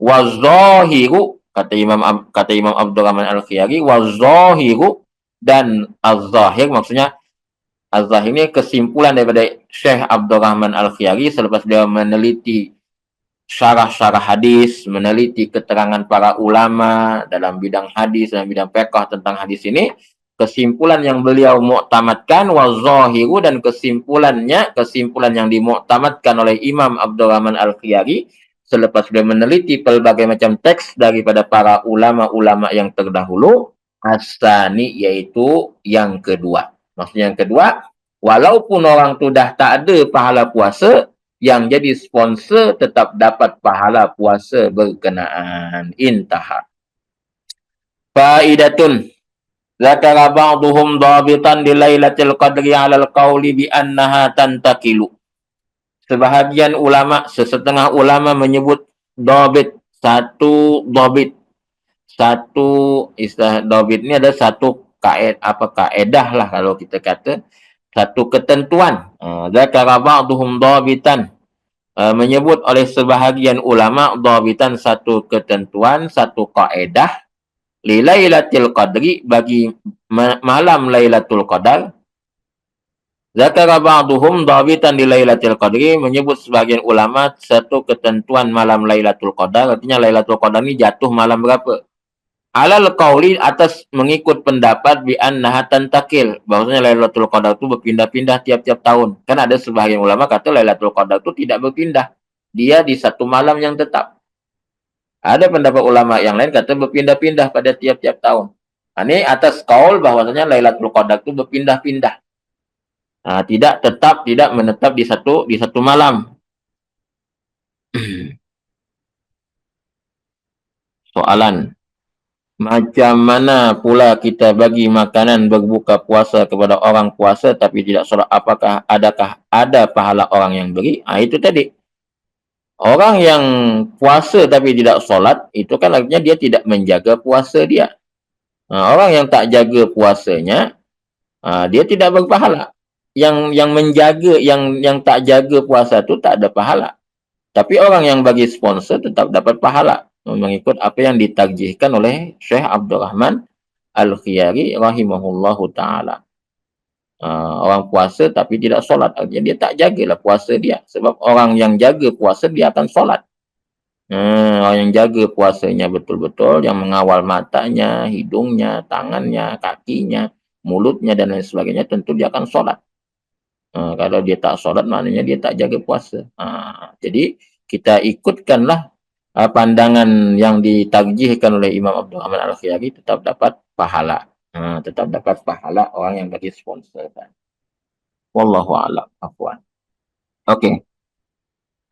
S1: Wazahiru, kata Imam Abdurrahman Al-Khiyari, wazahiru, dan az-zahir, maksudnya az-zahir ini kesimpulan daripada Syekh Abdurrahman Al-Khiyari selepas dia meneliti syarah-syarah hadis, meneliti keterangan para ulama dalam bidang hadis, dalam bidang fiqh tentang hadis ini. Kesimpulan yang beliau muktamadkan wazahiru, dan kesimpulan yang dimuktamadkan oleh Imam Abdurrahman Al-Khiyari selepas beliau meneliti pelbagai macam teks daripada para ulama-ulama yang terdahulu, asani, yaitu yang kedua. Maksudnya yang kedua, walaupun orang tu dah tak ada pahala puasa, yang jadi sponsor tetap dapat pahala puasa berkenaan. Intaha. Faidatun. Zakara ba'duhum dhabitan di Lailatul Qadri 'alal qawli bi annaha tantakilu. Sebahagian ulama, sesetengah ulama menyebut dhabit, satu dhabit. Satu istilah dhabit ni ada satu kaedah lah kalau kita kata, satu ketentuan. Zakara ba'duhum dhabitan, menyebut oleh sebahagian ulama dhabitan, satu ketentuan, satu kaedah, li Lailatul Qadri, bagi malam Lailatul Qadar. Zakara ba'duhum dhabitan di Lailatul Qadri, menyebut sebahagian ulama satu ketentuan malam Lailatul Qadar. Artinya Lailatul Qadar ni jatuh malam berapa? Alal qauli, atas mengikut pendapat bi annaha tantakil, bahwasanya Lailatul Qadar itu berpindah-pindah tiap-tiap tahun. Kan ada sebahagian ulama kata Lailatul Qadar itu tidak berpindah. Dia di satu malam yang tetap. Ada pendapat ulama yang lain kata berpindah-pindah pada tiap-tiap tahun. Ini atas qaul bahwasanya Lailatul Qadar itu berpindah-pindah. Tidak tetap, tidak menetap di satu malam. Soalan, macam mana pula kita bagi makanan berbuka puasa kepada orang puasa tapi tidak solat? Adakah ada pahala orang yang beri? Itu tadi. Orang yang puasa tapi tidak solat, itu kan artinya dia tidak menjaga puasa dia. Orang yang tak jaga puasanya, dia tidak berpahala. Yang menjaga, yang tak jaga puasa tu tak ada pahala. Tapi orang yang bagi sponsor tetap dapat pahala, mengikut apa yang ditarjihkan oleh Syekh Abdurrahman Al-Khiyari rahimahullahu ta'ala. Orang puasa tapi tidak solat, artinya dia tak jagalah puasa dia. Sebab orang yang jaga puasa, dia akan solat. Orang yang jaga puasanya betul-betul, yang mengawal matanya, hidungnya, tangannya, kakinya, mulutnya, dan lain sebagainya, tentu dia akan solat. Kalau dia tak solat, maknanya dia tak jaga puasa. Jadi kita ikutkanlah pandangan yang ditarjihkan oleh Imam Abdurrahman Al-Khiyari, tetap dapat pahala. Tetap dapat pahala orang yang bagi sponsor. Wallahu a'lam. Afwan. Okey.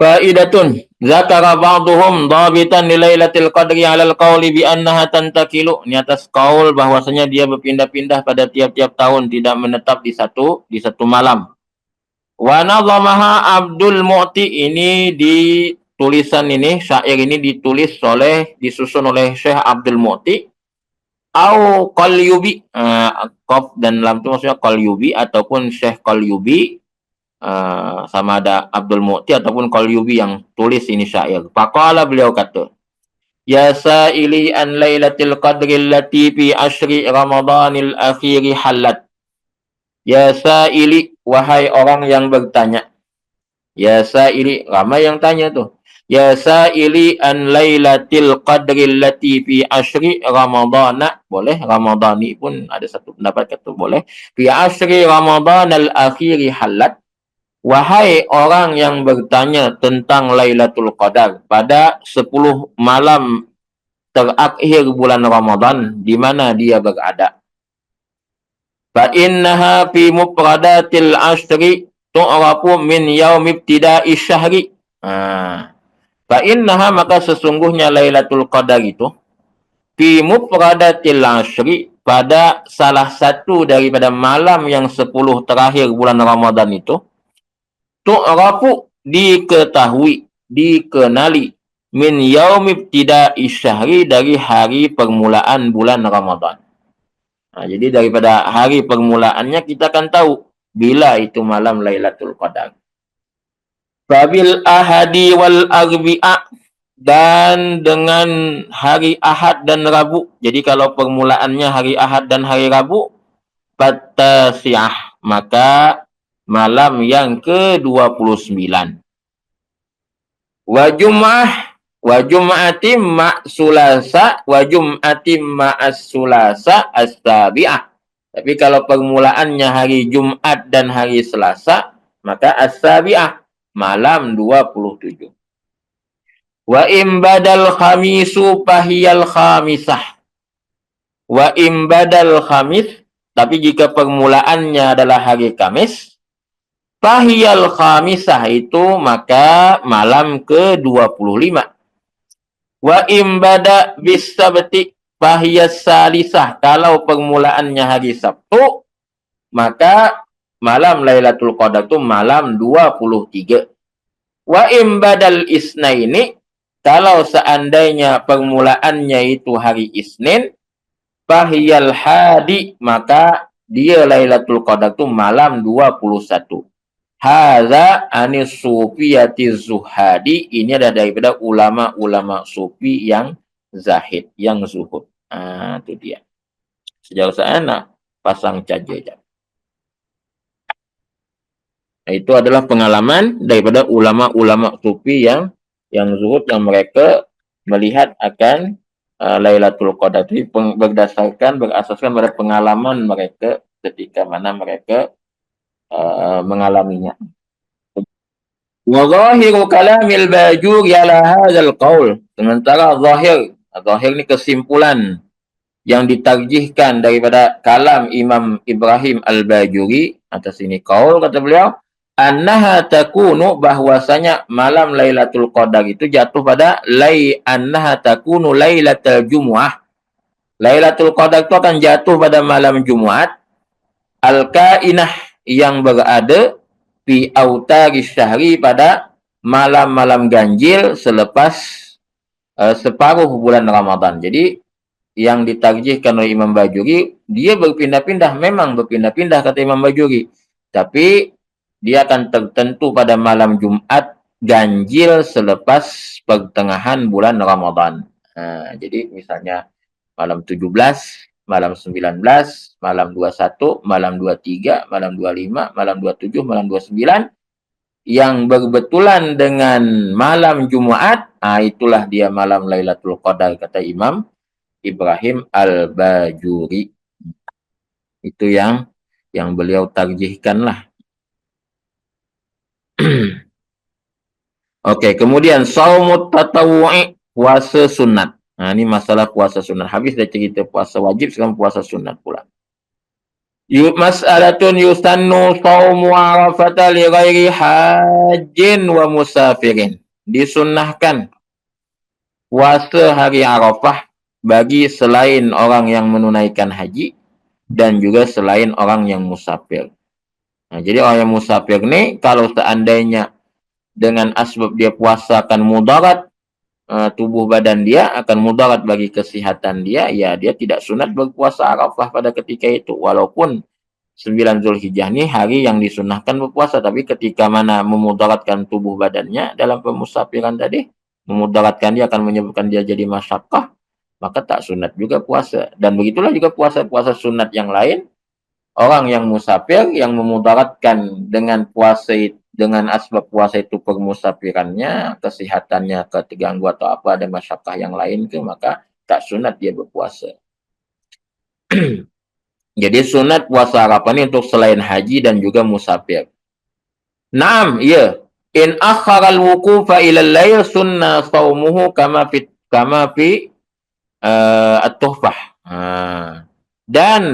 S1: Faidatun. Zakara ba'duhum dhabitan li Lailatul Qadri 'alal qawli bi annaha tantakilu. Ini atas qaul bahwasanya dia berpindah-pindah pada tiap-tiap tahun, tidak menetap di satu malam. Wa nazamaha Abdul Mu'ti, ini di tulisan ini, syair ini disusun oleh Syekh Abdul Mu'ti. Au Qalyubi, qaf dan lam itu maksudnya Qalyubi ataupun Syekh Qalyubi, sama ada Abdul Mu'ti ataupun Qalyubi yang tulis ini syair. Faqala, beliau kata, ya sa'ili an Lailatul Qadri allati fi ashri Ramadanil akhiri halat. Ya sa'ili, wahai orang yang bertanya. Ya sa'ili, ramai yang tanya tu. Ya sa'ili an Lailatul Qadri allati fi ashri Ramadana. Boleh, Ramadani pun ada satu pendapat kata boleh. Fi ashri Ramadanal akhiri halat. Wahai orang yang bertanya tentang Lailatul Qadar pada 10 malam terakhir bulan Ramadan, di mana dia berada. Fa innaha fi mufradatil ashri tu'rafu min yaum ibtida'i syahri. Fa innaha, maka sesungguhnya Lailatul Qadar itu fi mufradatil ashri, pada salah satu daripada malam yang 10 terakhir bulan Ramadan itu, tu'rafu, diketahui, dikenali, min yaumibtida'i syahri, dari hari permulaan bulan Ramadan. Jadi daripada hari permulaannya kita akan tahu bila itu malam Lailatul Qadar. Fabil ahadi wal arbi'a, dan dengan hari Ahad dan Rabu. Jadi kalau permulaannya hari Ahad dan hari Rabu, Fattasi'ah, maka malam yang ke-29. Wa jum'atim ma'sulasa, wa jum'atim ma'as-sulasa as-sabi'ah. Tapi kalau permulaannya hari Jumat dan hari Selasa, maka as-sabi'ah, malam 27. Wa imbadal khamisu pahiyal khamisah. Wa imbadal khamis, tapi jika permulaannya adalah hari Kamis, pahiyal khamisah, itu maka malam ke-25. Wa imbada bisabti pahiyas salisah, kalau permulaannya hari Sabtu, maka malam Lailatul Qadar itu malam 23. Wa imbadal isnaini, kalau seandainya permulaannya itu hari Isnin, fahiyal hadi, maka dia Lailatul Qadar itu malam 21. Hadza anis sufiyati zuhadi, ini ada daripada ulama-ulama sufi yang zahid, yang zuhud. Itu dia. Sejauh sana pasang caja. Itu adalah pengalaman daripada ulama-ulama sufi yang zuhud, yang mereka melihat akan Lailatul Qadar itu berasaskan pada pengalaman mereka ketika mana mereka mengalaminya. Wa zahiru kalamil Bajuri ala hadzal qaul, sementara zahir ni kesimpulan yang ditarjihkan daripada kalam Imam Ibrahim Al-Bajuri atas ini qaul, kata beliau, annaha takunu, bahwasanya malam Lailatul Qadar itu jatuh pada annaha takunu Lailatul Jumu'ah. Lailatul Qadar itu akan jatuh pada malam Jumat, al-kainah, yang berada fi autari syahri, pada malam-malam ganjil selepas separuh bulan Ramadan. Jadi yang ditarjihkan oleh Imam Bajuri, dia berpindah-pindah, memang berpindah-pindah kata Imam Bajuri, tapi dia akan tertentu pada malam Jumat ganjil selepas pertengahan bulan Ramadan. Jadi misalnya malam 17, malam 19, malam 21, malam 23, malam 25, malam 27, malam 29, yang berbetulan dengan malam Jumat, itulah dia malam Lailatul Qadar, kata Imam Ibrahim Al-Bajuri. Itu yang beliau tarjihkan lah. Oke, kemudian saumut tatawu'i, puasa sunat. Ini masalah puasa sunat. Habis dah cerita puasa wajib, sekarang puasa sunat pula. Mas'alatun yusannu saumu Arafata li ghairi hajin wa musafirin. Disunnahkan puasa hari Arafah bagi selain orang yang menunaikan haji dan juga selain orang yang musafir. Jadi orang yang musafir ni, kalau seandainya dengan asbab dia puasa akan mudarat tubuh badan dia, akan mudarat bagi kesihatan dia, ya dia tidak sunat berpuasa Arafah pada ketika itu. Walaupun 9 Zulhijjah ni hari yang disunahkan berpuasa, tapi ketika mana memudaratkan tubuh badannya dalam pemusafiran tadi, memudaratkan dia, akan menyebabkan dia jadi masyaqqah, maka tak sunat juga puasa. Dan begitulah juga puasa-puasa sunat yang lain. Orang yang musafir yang memudaratkan dengan puasa, dengan asbab puasa itu permusafirannya, kesehatannya terganggu atau apa, ada masyaqqah yang lain ke, maka tak sunat dia berpuasa. Jadi sunat puasa Arafah ini untuk selain haji dan juga musafir. Naam, ya. In akharal wuqufa ila al-lail sunnah saumuhu kama fi at-tuhfah. Dan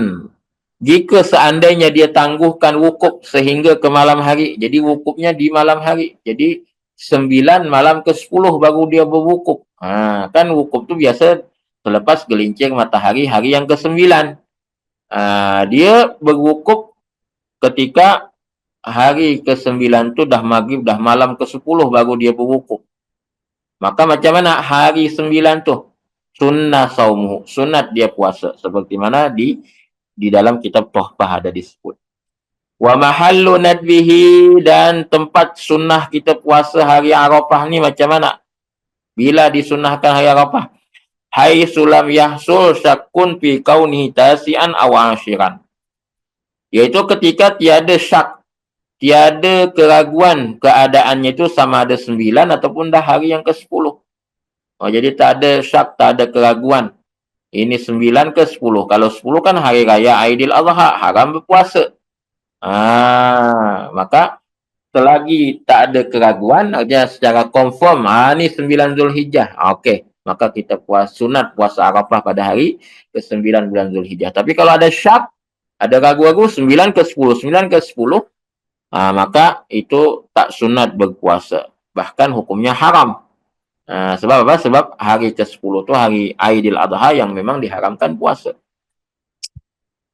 S1: jika seandainya dia tangguhkan wukuf sehingga ke malam hari, jadi wukufnya di malam hari, jadi 9 malam ke 10 baru dia berwukuf. Kan wukuf tu biasa selepas gelincir matahari hari yang ke-9. Dia berwukuf ketika hari ke-9 tu dah maghrib, dah malam ke-10 baru dia berwukuf. Maka macam mana hari 9 tu? Sunnah saumuhu, sunat dia puasa. Seperti mana di dalam kitab Tuhfah ada disebut. Wa mahallu nadbihi, dan tempat sunnah kita puasa hari Arafah ni macam mana? Bila disunnahkan hari Arafah? Hai sulam yahsul syakun fi kaunihi tasian aw ashiran. Iaitu ketika tiada syak, tiada keraguan keadaannya itu sama ada 9 ataupun dah hari yang ke-10. Jadi tak ada syak, tak ada keraguan. Ini 9 ke 10. Kalau 10 kan hari raya Aidil Adha, haram berpuasa. Maka selagi tak ada keraguan, artinya secara confirm, ni 9 Zulhijjah. Okey, maka kita sunat puasa Arafah pada hari ke-9 bulan Zulhijjah. Tapi kalau ada syak, ada ragu-ragu 9 ke 10, 9 ke 10, maka itu tak sunat berpuasa. Bahkan hukumnya haram. Sebab apa? Sebab hari ke-10 tu hari Aidil Adha yang memang diharamkan puasa.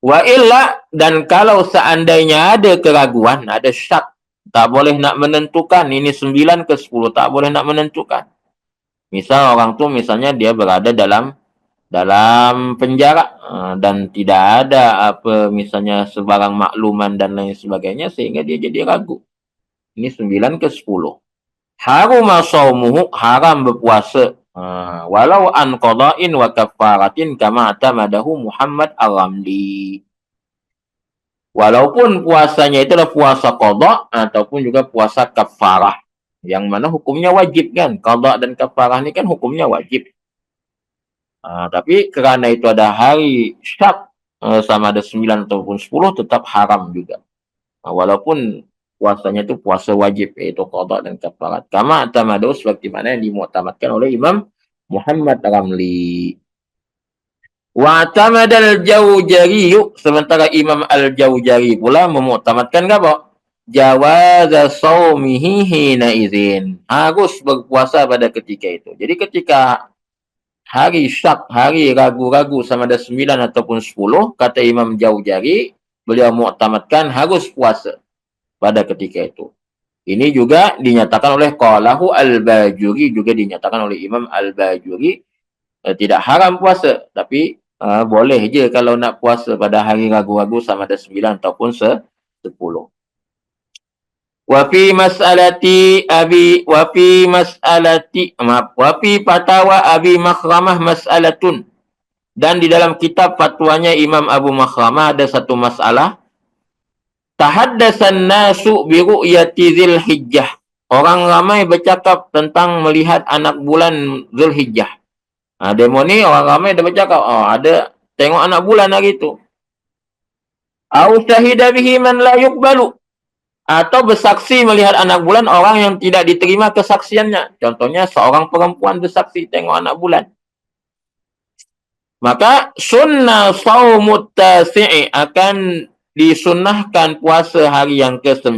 S1: Wa illa, dan kalau seandainya ada keraguan, ada syak, tak boleh nak menentukan ini 9 ke 10, tak boleh nak menentukan. Misal orang tu misalnya dia berada dalam penjara dan tidak ada apa misalnya sebarang makluman dan lain sebagainya sehingga dia jadi ragu. Ini 9 ke 10. Haruma saumuhu, haram berpuasa. Walau an qada'in wa kafaratin kama atamadahu Muhammad Al-Ramli. Walaupun puasanya itu adalah puasa qada ataupun juga puasa kafarah. Yang mana hukumnya wajib kan. Qada dan kafarah ni kan hukumnya wajib. Tapi kerana itu ada hari syak, sama ada 9 ataupun 10, tetap haram juga. Walaupun puasanya itu puasa wajib, iaitu qada dan kafarat. Kama atamadu, seperti mana yang dimuktamadkan oleh Imam Muhammad Ramli. Wa tamadal Jawzari, sementara Imam Al-Jawzari pula memuktamadkan apa? Jawaza saumihi hina izin. Harus berpuasa pada ketika itu. Jadi ketika hari syak, hari ragu-ragu sama ada 9 ataupun 10, kata Imam Jawzari, beliau muktamadkan harus puasa pada ketika itu. Ini juga dinyatakan oleh qalahu Al-Bajuri, juga dinyatakan oleh Imam Al-Bajuri, tidak haram puasa, tapi boleh je kalau nak puasa pada hari ragu-ragu sama ada 9 ataupun 10. Wa fi fatawa Abi Makhramah mas'alatun. Dan di dalam kitab fatwanya Imam Abu Makhramah ada satu masalah. Tahaddasan nasu bi ru'yati Dzulhijjah. Orang ramai bercakap tentang melihat anak bulan Zulhijjah. Demo ni orang ramai dah bercakap, ada tengok anak bulan hari tu. Au syahida bihi man la yuqbalu. Atau bersaksi melihat anak bulan orang yang tidak diterima kesaksiannya. Contohnya seorang perempuan bersaksi tengok anak bulan. Maka sunnah saumut tasi'i, akan disunnahkan puasa hari yang ke-9.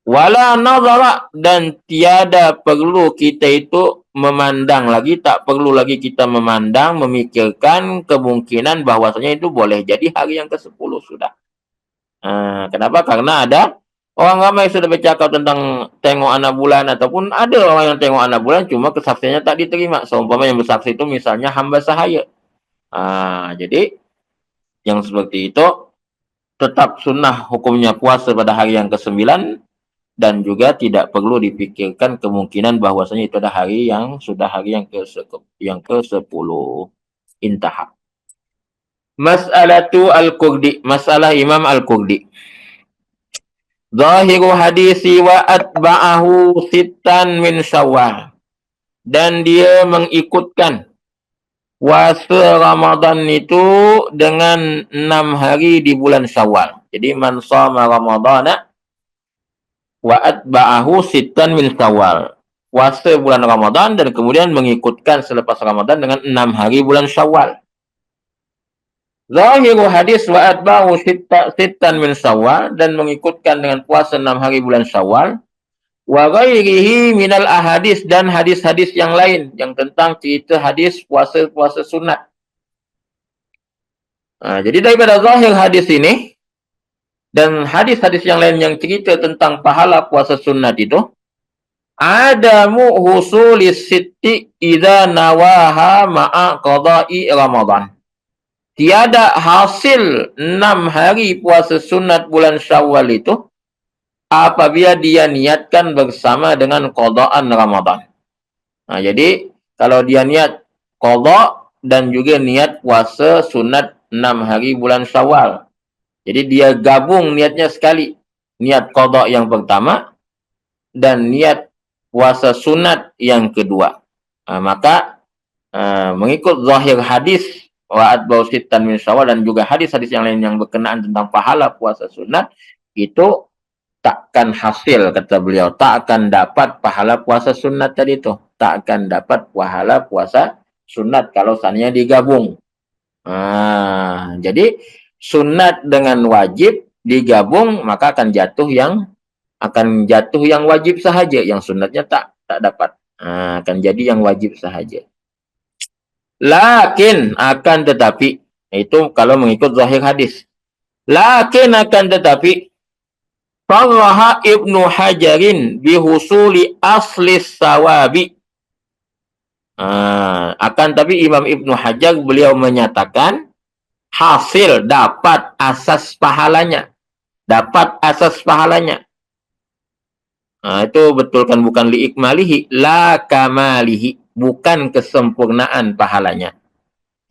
S1: Wala nazara, dan tiada perlu kita itu memandang lagi, tak perlu lagi kita memandang, memikirkan kemungkinan bahwasanya itu boleh jadi hari yang ke-10 sudah. Kenapa? Karena ada orang ramai sudah bercakap tentang tengok anak bulan, ataupun ada orang yang tengok anak bulan cuma kesaksiannya tak diterima. Seumpama yang bersaksi itu misalnya hamba sahaya. Jadi yang seperti itu tetap sunnah hukumnya puasa pada hari yang ke-9, dan juga tidak perlu dipikirkan kemungkinan bahwasanya itu ada hari yang sudah hari yang ke-10. Intaha. Mas'alatu Al-Qurdi, masalah Imam Al-Qurdi. Zahiru hadisi wa atba'ahu sittan min Syawal. Dan dia mengikutkan puasa Ramadan itu dengan 6 hari di bulan Syawal. Jadi man shama Ramadana wa atba'ahu sittan min Syawal. Puasa bulan Ramadan dan kemudian mengikutkan selepas Ramadan dengan 6 hari bulan Syawal. Zahiru hadis wa atba'ahu sittan min Syawal, dan mengikutkan dengan puasa 6 hari bulan Syawal. wa ghairihi minal ahadis, dan hadis-hadis yang lain yang tentang cerita hadis puasa-puasa sunat. Jadi daripada zahir hadis ini dan hadis-hadis yang lain yang cerita tentang pahala puasa sunat itu, adamu husulis sitti idza nawaha ma'a qada'i Ramadan. Tiada hasil 6 hari puasa sunat bulan Syawal itu apabila dia niatkan bersama dengan qadaan Ramadan. Jadi kalau dia niat qada dan juga niat puasa sunat 6 hari bulan Syawal. Jadi dia gabung niatnya sekali. Niat qada yang pertama dan niat puasa sunat yang kedua. Maka mengikut zahir hadis wa'ad bausitan min Syawal dan juga hadis-hadis yang lain yang berkenaan tentang pahala puasa sunat, itu takkan hasil, kata beliau, tak akan dapat pahala puasa sunat tadi itu. Tak akan dapat pahala puasa sunat kalau seandainya digabung. Jadi sunat dengan wajib digabung maka akan jatuh yang wajib sahaja, yang sunatnya tak dapat. Akan jadi yang wajib sahaja. Lakin akan tetapi, itu kalau mengikut zahir hadis. Lakin akan tetapi, Farraha Ibnu Hajarin bihusuli aslis sawabi. Akan tapi Imam Ibnu Hajar beliau menyatakan hasil, dapat asas pahalanya. Dapat asas pahalanya. Itu betulkan, bukan liikmalihi, la kamalihi, bukan kesempurnaan pahalanya.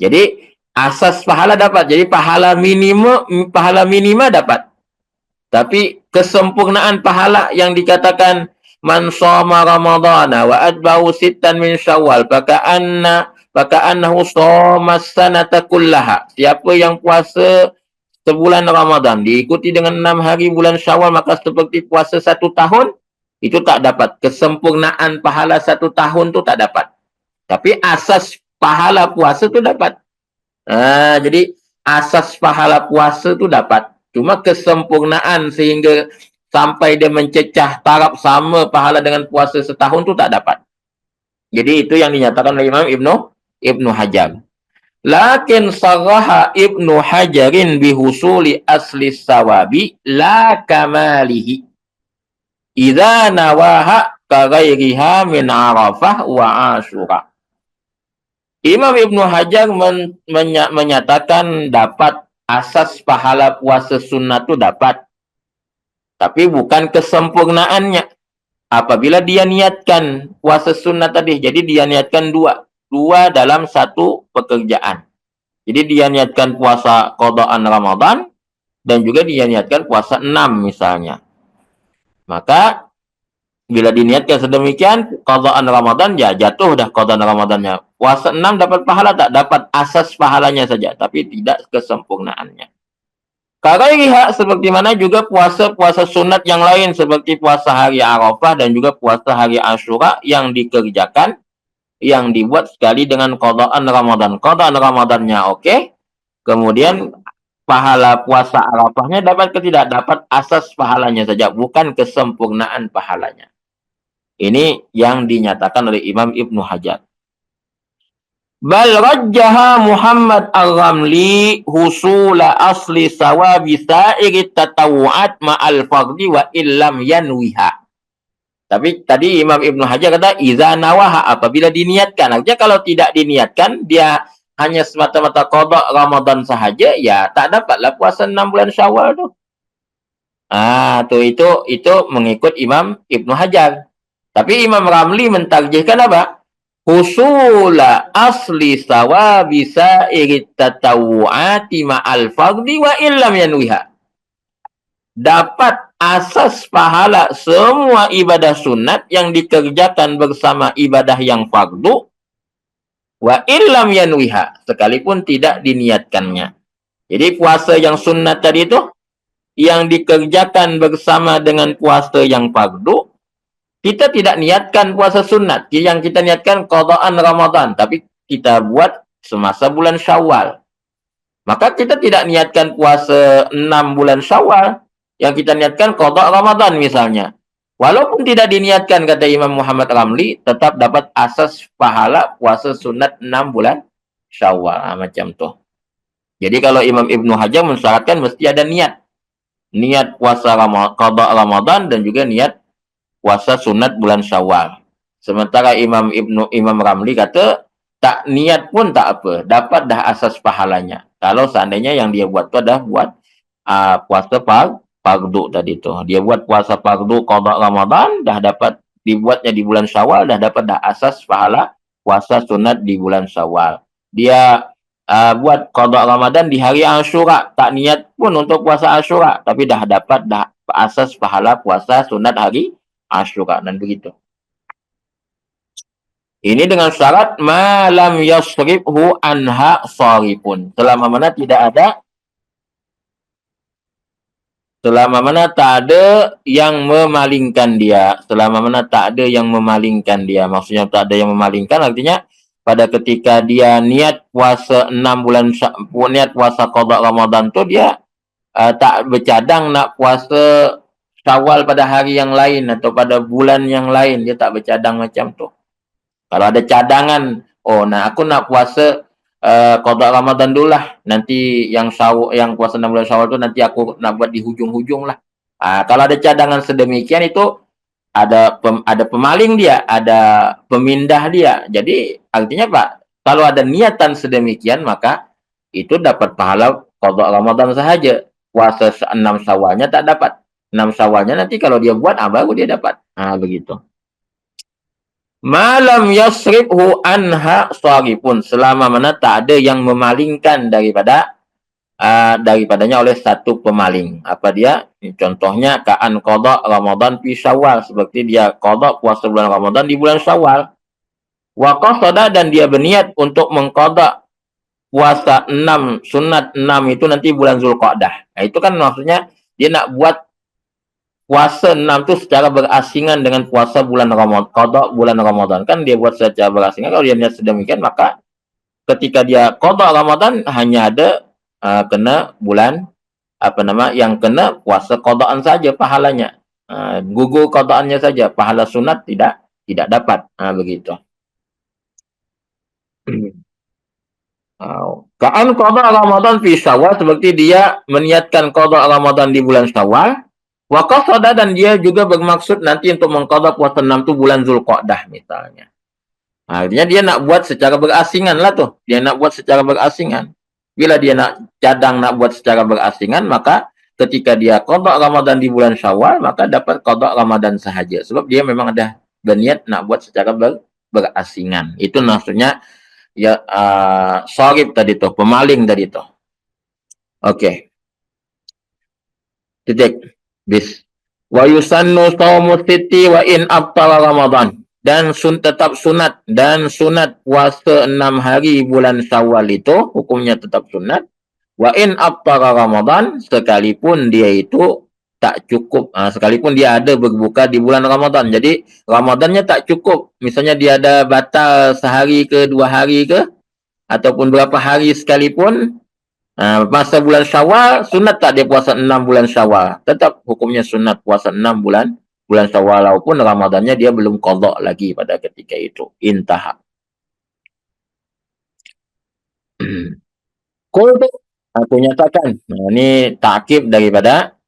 S1: Jadi asas pahala dapat, jadi pahala minima dapat. Tapi kesempurnaan pahala yang dikatakan man shoma ramadhana wa atba'u sittan min syawal faka'annahu shoma sanata kullaha. Siapa yang puasa sebulan Ramadan diikuti dengan 6 hari bulan Syawal maka seperti puasa 1 tahun. Itu tak dapat. Kesempurnaan pahala 1 tahun tu tak dapat. Tapi asas pahala puasa tu dapat. Jadi asas pahala puasa tu dapat. Cuma kesempurnaan sehingga sampai dia mencecah taraf sama pahala dengan puasa setahun tu tak dapat. Jadi itu yang dinyatakan oleh Imam Ibnu Hajar. Lakin sarraha Ibnu Hajarin bihusuli asli sawabi la kamalihi. Idza nawaha kaghairiha min Arafah wa Asyura. Imam Ibnu Hajar menyatakan dapat asas pahala puasa sunat itu dapat. Tapi bukan kesempurnaannya. Apabila dia niatkan puasa sunat tadi, jadi dia niatkan dua dalam satu pekerjaan. Jadi dia niatkan puasa qadaan Ramadan dan juga dia niatkan puasa 6 misalnya. Maka bila diniatkan sedemikian qadaan Ramadan, ya jatuh dah qadaan Ramadannya. Puasa 6 dapat pahala tak? Dapat asas pahalanya saja, tapi tidak kesempurnaannya. Kaghairiha, seperti mana juga puasa-puasa sunat yang lain seperti puasa hari Arafah dan juga puasa hari Asyura yang dikerjakan, yang dibuat sekali dengan qadaan Ramadan. Qadaan Ramadannya oke. Kemudian pahala puasa Arafahnya dapat ke tidak? Dapat asas pahalanya saja, bukan kesempurnaan pahalanya. Ini yang dinyatakan oleh Imam Ibnu Hajar. Bal rajjaha Muhammad Al-Ramli husula asli sawabi sa'iri tatawu'at ma'al fardhi wa illam yanwiha. Tapi tadi Imam Ibnu Hajar kata iza nawaha, apabila diniatkan. Artinya kalau tidak diniatkan, dia hanya semata-mata qada Ramadan sahaja, ya tak dapatlah puasa 6 bulan Syawal tu. Itu mengikut Imam Ibnu Hajar. Tapi Imam Ramli mentarjihkan apa? Husula asli sawabi sa'irit tatawu'ati ma'al fardhi wa illam yanwiha. Dapat asas pahala semua ibadah sunat yang dikerjakan bersama ibadah yang fardu wa illam yanwiha, sekalipun tidak diniatkannya. Jadi puasa yang sunat tadi itu yang dikerjakan bersama dengan puasa yang fardu, kita tidak niatkan puasa sunat, yang kita niatkan qadaan Ramadan, tapi kita buat semasa bulan Syawal. Maka kita tidak niatkan puasa 6 bulan Syawal, yang kita niatkan qada Ramadan misalnya. Walaupun tidak diniatkan, kata Imam Muhammad Ramli, tetap dapat asas pahala puasa sunat 6 bulan Syawal. Macam tu. Jadi kalau Imam Ibnu Hajar mensyaratkan mesti ada niat. Niat puasa qada Ramadan dan juga niat puasa sunat bulan Syawal. Sementara Imam Ramli kata tak niat pun tak apa, dapat dah asas pahalanya. Kalau seandainya yang dia buat tu dah buat puasa fardu tadi tu. Dia buat puasa fardu qada Ramadan, dah dapat dibuatnya di bulan Syawal, dah dapat dah asas pahala puasa sunat di bulan Syawal. Dia buat qada Ramadan di hari Asyura, tak niat pun untuk puasa Asyura, tapi dah dapat dah asas pahala puasa sunat hari Asyura, dan begitu. Ini dengan syarat malam yasribhu anha sarifun. Selama mana tak ada yang memalingkan dia. Selama mana tak ada yang memalingkan dia. Maksudnya tak ada yang memalingkan, artinya pada ketika dia niat puasa 6 bulan, niat puasa qada Ramadan tu, dia tak bercadang nak puasa Syawal pada hari yang lain atau pada bulan yang lain. Dia tak bercadang macam tu. Kalau ada cadangan, aku nak puasa qada Ramadan dulu lah. Nanti yang puasa 6 bulan Syawal tu nanti aku nak buat di hujung-hujung lah. Kalau ada cadangan sedemikian, itu ada pemaling dia, ada pemindah dia. Jadi artinya Pak, kalau ada niatan sedemikian, maka itu dapat pahala qada Ramadan sahaja. Puasa 6 Syawalnya tak dapat. 6 Syawalnya nanti kalau dia buat, baru dia dapat. Begitu. Malam yasribhu anha sarifun, selama mana tak ada yang memalingkan daripadanya oleh satu pemaling. Apa dia? Contohnya ka'an qada Ramadan fi Syawal, seperti dia qada puasa bulan Ramadan di bulan Syawal. Wa qasada, dan dia berniat untuk mengqada puasa 6 sunat 6 itu nanti bulan Zulqa'dah. Itu kan maksudnya dia nak buat puasa 6 tu secara berasingan dengan puasa bulan Ramadan, qada bulan Ramadan. Kan dia buat secara berasingan. Kalau dia niat sedemikian, maka ketika dia qada Ramadan hanya ada kena bulan yang kena puasa qadaan saja pahalanya. Gugur qadaannya saja, pahala sunat tidak dapat. Begitu. Ka'an qada Ramadan fi Syawal, seperti dia meniatkan qada Ramadan di bulan Syawal. Wa qasada, dan dia juga bermaksud nanti untuk mengqada puasa 6 tu bulan Zulqa'dah misalnya. Artinya dia nak buat secara berasingan lah tu. Dia nak buat secara berasingan. Bila dia nak cadang nak buat secara berasingan, maka ketika dia qada Ramadan di bulan Syawal, maka dapat qada Ramadan sahaja. Sebab dia memang ada berniat nak buat secara berasingan. Itu maksudnya ya sarif tadi tu, pemaling tadi tu. Okey. Titik. Bis. Wa yusannu shaumu sitti wa in abtala Ramadan. Dan tetap sunat, dan sunat puasa 6 hari bulan Syawal itu hukumnya tetap sunat. Wa in abtala Ramadan, sekalipun dia itu tak cukup, sekalipun dia ada berbuka di bulan Ramadan. Jadi Ramadannya tak cukup. Misalnya dia ada batal sehari ke 2 hari ke, ataupun berapa hari sekalipun, masa bulan Syawal, sunat tak dia puasa 6 bulan Syawal? Tetap hukumnya sunat puasa 6 bulan Syawal, walaupun Ramadannya dia belum qada lagi pada ketika itu. Intah. Aku nyatakan. Ini ta'kib daripada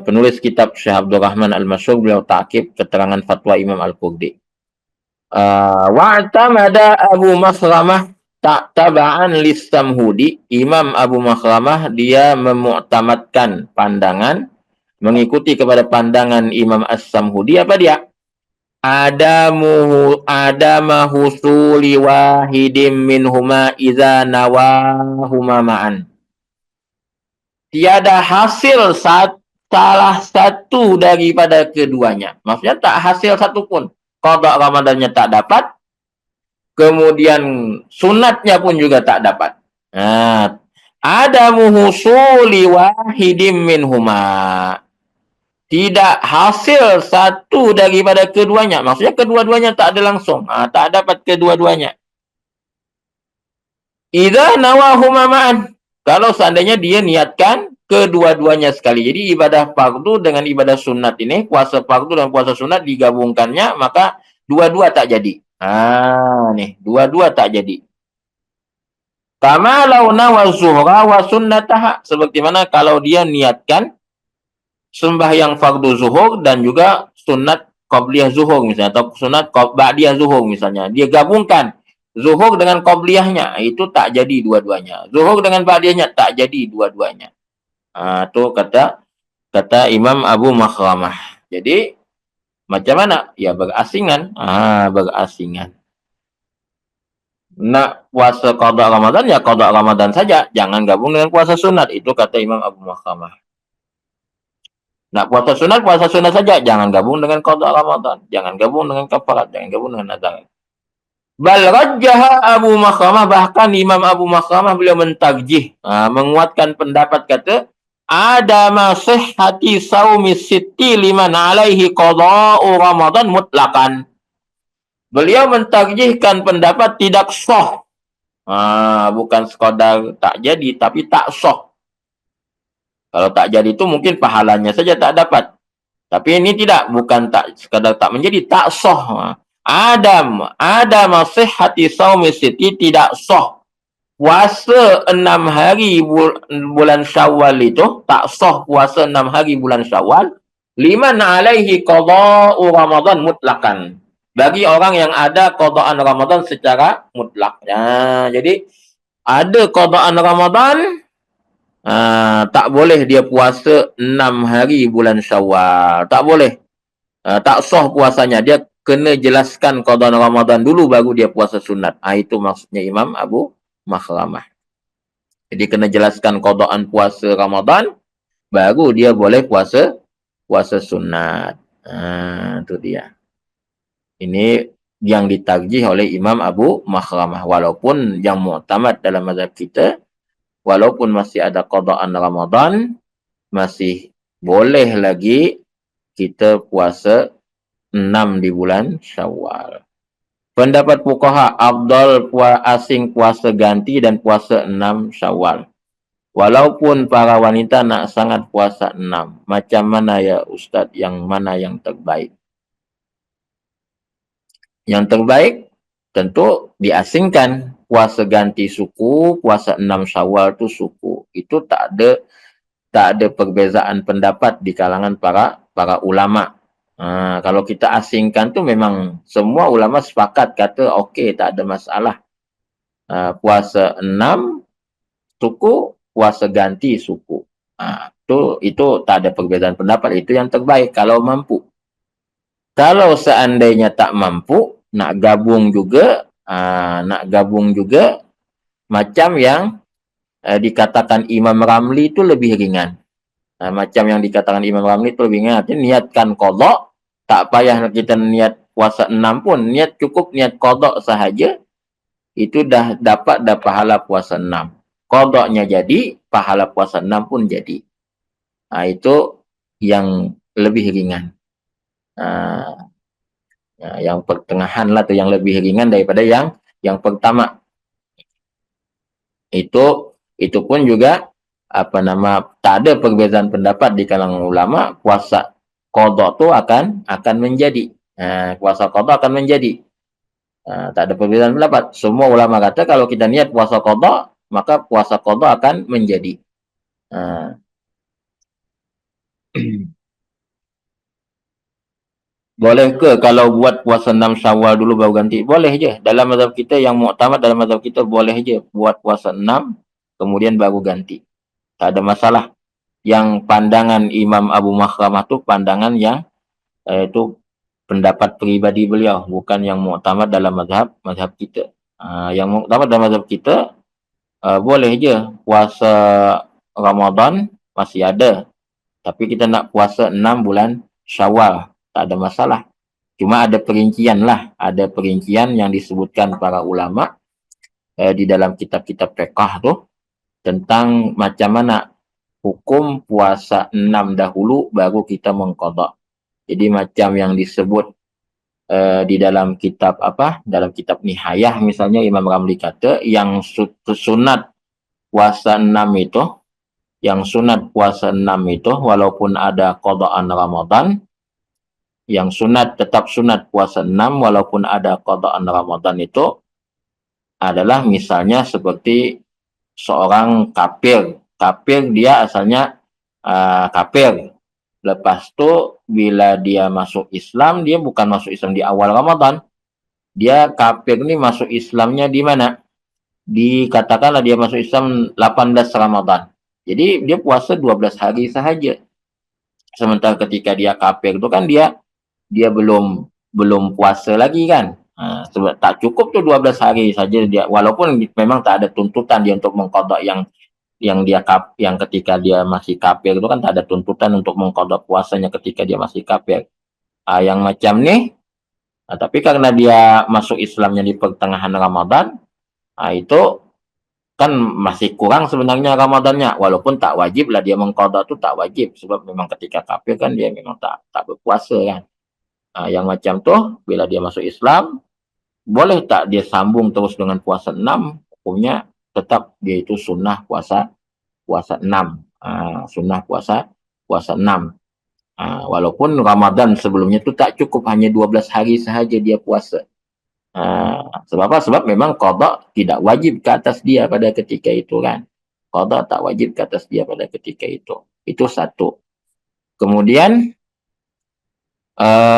S1: penulis kitab Syekh Abdul Rahman Al-Masyhur. Beliau ta'kib keterangan fatwa Imam Al-Qurdi. Wa'tamada Abu Maslamah taba'an lis-Samhudi. Imam Abu Makhramah dia memuktamadkan pandangan, mengikuti kepada pandangan Imam As-Samhudi. Apa dia? Adama husuli wahidim minhuma iza nawahuma ma'an. Tiada hasil salah satu daripada keduanya. Maksudnya tak hasil satu pun. Qada Ramadannya tak dapat, kemudian sunatnya pun juga tak dapat. Adamu husuli wahidim minhuma. Tidak hasil satu daripada keduanya. Maksudnya kedua-duanya tak ada langsung. Tak dapat kedua-duanya. Idza nawahuma ma'an. Kalau seandainya dia niatkan kedua-duanya sekali. Jadi ibadah fardu dengan ibadah sunat ini, puasa fardu dan puasa sunat digabungkannya, maka dua-dua tak jadi. Nih, dua-dua tak jadi. Kama law nawa zuhra wa sunnataha. Seperti mana kalau dia niatkan sembahyang fardu zuhur dan juga sunat qabliyah zuhur misalnya, atau sunat ba'diyah zuhur misalnya. Dia gabungkan zuhur dengan qabliyahnya, itu tak jadi dua-duanya. Zuhur dengan ba'diyahnya tak jadi dua-duanya. Itu kata Imam Abu Makhramah. Jadi macam mana? Ya berasingan. Berasingan. Nak puasa qada Ramadan ya qada Ramadan saja, jangan gabung dengan puasa sunat. Itu kata Imam Abu Makhramah. Nak puasa sunat saja, jangan gabung dengan qada Ramadan, jangan gabung dengan kafarat, jangan gabung dengan nazar. Bal rajjaha Abu Makhramah, bahkan Imam Abu Makhramah beliau mentarjih, menguatkan pendapat kata ada sihhati saumi sitti liman alaihi qada'u Ramadan mutlaqan. Beliau mentarjihkan pendapat tidak sah. Bukan sekadar tak jadi, tapi tak sah. Kalau tak jadi itu mungkin pahalanya saja tak dapat. Tapi ini tidak, bukan tak sekadar tak menjadi, tak sah. Ada sihhati saumi sitti, tidak sah. Puasa 6 hari bulan Syawal itu, tak sah puasa 6 hari bulan Syawal. Liman alaihi qada'u Ramadan mutlaqan. Bagi orang yang ada qada'an Ramadan secara mutlak. Jadi ada qada'an Ramadan, tak boleh dia puasa 6 hari bulan Syawal. Tak boleh. Tak sah puasanya. Dia kena jelaskan qada'an Ramadan dulu baru dia puasa sunat. Itu maksudnya Imam Abu Makhramah. Jadi kena jelaskan qada'an puasa Ramadan baru dia boleh puasa sunat. Itu dia. Ini yang ditarjih oleh Imam Abu Makhramah. Walaupun yang mu'tamad dalam mazhab kita, walaupun masih ada qada'an Ramadan, masih boleh lagi kita puasa 6 di bulan Syawal. Pendapat fuqaha, afdal asing puasa ganti dan puasa 6 Syawal. Walaupun para wanita nak sangat puasa 6. Macam mana ya Ustaz, yang mana yang terbaik? Yang terbaik tentu diasingkan. Puasa ganti suku, puasa 6 Syawal tu suku. Itu tak ada perbezaan pendapat di kalangan para ulama. Kalau kita asingkan tu memang semua ulama sepakat kata okey, tak ada masalah. Puasa 6 suku, puasa ganti suku. Itu tak ada perbezaan pendapat, itu yang terbaik kalau mampu. Kalau seandainya tak mampu, nak gabung juga macam yang dikatakan Imam Ramli itu lebih ringan. Macam yang dikatakan Imam Ramli itu lebih ringan. Artinya niatkan qada, tak payah kita niat puasa 6 pun. Cukup niat qada sahaja, itu dah dapat pahala puasa 6. Qadanya jadi, pahala puasa 6 pun jadi. Itu yang lebih ringan. Yang pertengahan lah tu yang lebih ringan daripada yang pertama. Itu pun juga tak ada perbezaan pendapat di kalangan ulama, puasa qada tu akan menjadi. Puasa qada akan menjadi. Tak ada perbezaan pendapat. Semua ulama kata kalau kita niat puasa qada, maka puasa qada akan menjadi. Boleh ke kalau buat puasa 6 Syawal dulu baru ganti? Boleh je. Dalam mazhab kita yang muktamad, dalam mazhab kita boleh je buat puasa 6 kemudian baru ganti. Tak ada masalah. Yang pandangan Imam Abu Makhramah tu pandangan yang itu pendapat peribadi beliau, bukan yang muktamad dalam mazhab kita. Yang muktamad dalam mazhab kita boleh je puasa Ramadan masih ada. Tapi kita nak puasa 6 bulan Syawal, tak ada masalah. Cuma ada perincian lah. Ada perincian yang disebutkan para ulama di dalam kitab-kitab fiqh tu tentang macam mana hukum puasa 6 dahulu baru kita mengqada. Jadi macam yang disebut di dalam kitab dalam kitab Nihayah misalnya, Imam Ramli kata yang sunat puasa 6 itu, yang sunat puasa 6 itu walaupun ada qadaan Ramadan, yang sunat tetap sunat puasa 6 walaupun ada qadaan Ramadan itu adalah misalnya seperti seorang kafir. Kafir dia asalnya kafir. Lepas tu bila dia masuk Islam, dia bukan masuk Islam di awal Ramadan. Dia kafir ni masuk Islamnya di mana? Dikatakanlah dia masuk Islam 18 Ramadan. Jadi dia puasa 12 hari sahaja. Sementara ketika dia kafir tu kan dia belum puasa lagi kan. Sebab tak cukup tu 12 hari saja dia, walaupun memang tak ada tuntutan dia untuk mengqada yang ketika dia masih kafir itu kan tak ada tuntutan untuk mengqada puasanya ketika dia masih kafir. Yang macam ni tapi karena dia masuk Islamnya di pertengahan Ramadan, itu kan masih kurang sebenarnya Ramadannya, walaupun tak wajib lah dia mengqada tu, tak wajib sebab memang ketika kafir kan dia memang tak berpuasa kan. Yang macam tu bila dia masuk Islam, boleh tak dia sambung terus dengan puasa 6? Hukumnya tetap dia itu sunnah puasa 6. Sunnah puasa 6. Walaupun Ramadan sebelumnya tu tak cukup, hanya 12 hari sahaja dia puasa. Sebab apa? Sebab memang qada tidak wajib ke atas dia pada ketika itu kan. Qada tak wajib ke atas dia pada ketika itu. Itu satu. Kemudian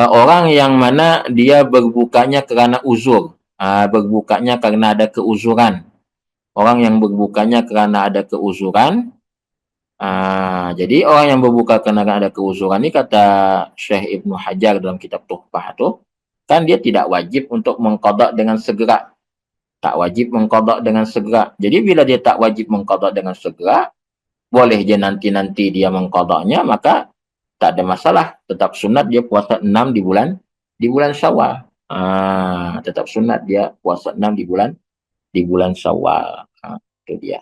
S1: orang yang mana dia berbukanya kerana uzur. Berbukanya kerana ada keuzuran. Orang yang berbukanya kerana ada keuzuran. Jadi orang yang berbuka kerana ada keuzuran ni, kata Syekh Ibnu Hajar dalam kitab Tuhfah tu, kan dia tidak wajib untuk mengqada dengan segera. Tak wajib mengqada dengan segera. Jadi bila dia tak wajib mengqada dengan segera, boleh je nanti-nanti dia mengqadanya, maka tak ada masalah. Tetap sunat dia puasa 6 di bulan Syawal. Tetap sunat dia puasa 6 di bulan Syawal. Itu dia.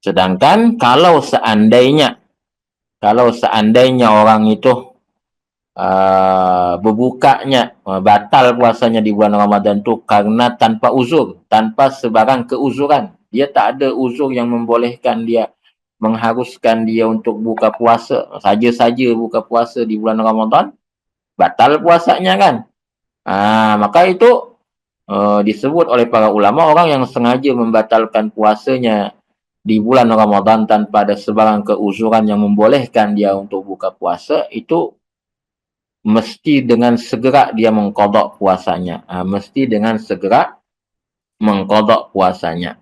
S1: Sedangkan kalau seandainya orang itu berbukanya, batal puasanya di bulan Ramadan tu karena tanpa uzur, tanpa sebarang keuzuran. Dia tak ada uzur yang membolehkan dia, mengharuskan dia untuk buka puasa. Saja-saja buka puasa di bulan Ramadan, batal puasanya kan. Maka itu disebut oleh para ulama, orang yang sengaja membatalkan puasanya di bulan Ramadan tanpa ada sebarang keuzuran yang membolehkan dia untuk buka puasa, itu mesti dengan segera dia mengqada puasanya. Mesti dengan segera mengqada puasanya.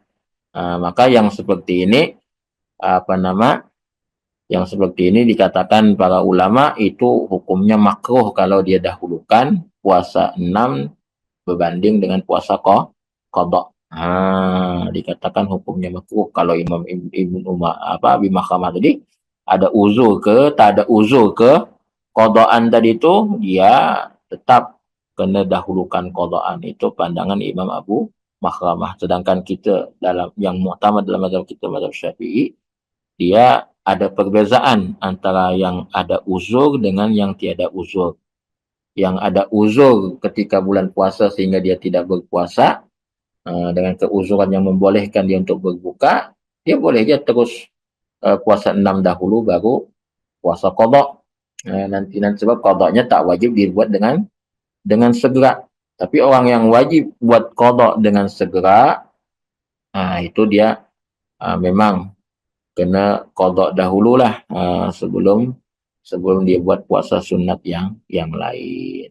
S1: Maka yang seperti ini, yang seperti ini dikatakan para ulama itu hukumnya makruh kalau dia dahulukan puasa 6 berbanding dengan puasa qada. Dikatakan hukumnya makruh kalau Imam Ibnu Abi Mahkamah tadi ada uzur ke, tak ada uzur ke, qadaan tadi tu dia tetap kena dahulukan qadaan. Itu pandangan Imam Abu Mahkamah. Sedangkan kita dalam yang mu'tamad dalam mazhab kita, mazhab Syafi'i, dia ada perbezaan antara yang ada uzur dengan yang tiada uzur. Yang ada uzur ketika bulan puasa sehingga dia tidak berpuasa, dengan keuzuran yang membolehkan dia untuk berbuka, dia boleh je terus puasa 6 dahulu baru puasa qada. Nanti sebab qadanya tak wajib dibuat dengan segera. Tapi orang yang wajib buat qada dengan segera, itu dia memang kena qada dahululah sebelum dia buat puasa sunat yang lain.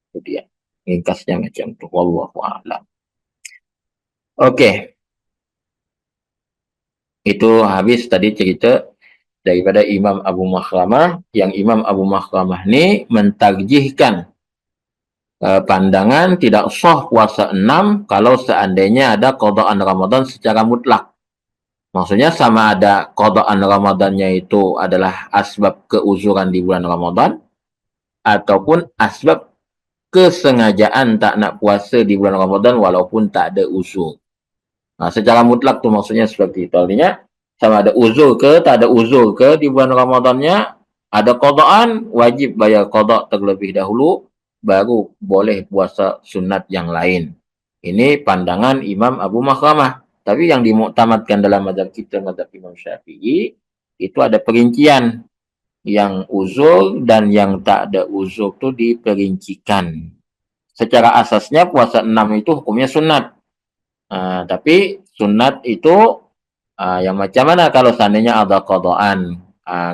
S1: Itu dia. Ringkasnya macam tu. Wallahu a'lam. Okey. Itu habis tadi cerita daripada Imam Abu Mahkamah, yang Imam Abu Mahkamah ni mentarjihkan pandangan tidak sah puasa 6 kalau seandainya ada qadaan Ramadan secara mutlak. Maksudnya sama ada qadaan Ramadannya itu adalah asbab keuzuran di bulan Ramadan ataupun asbab kesengajaan tak nak puasa di bulan Ramadan walaupun tak ada uzur. Secara mutlak tu maksudnya seperti itu. Artinya sama ada uzur ke, tak ada uzur ke di bulan Ramadannya, ada qadaan, wajib bayar qada terlebih dahulu, baru boleh puasa sunat yang lain. Ini pandangan Imam Abu Mahkamah. Tapi yang dimuktamadkan dalam mazhab kita, mazhab Imam Syafi'i, itu ada perincian. Yang uzur dan yang tak ada uzur itu diperincikan. Secara asasnya puasa 6 itu hukumnya sunat. Tapi sunat itu yang macam mana kalau seandainya ada qadaan?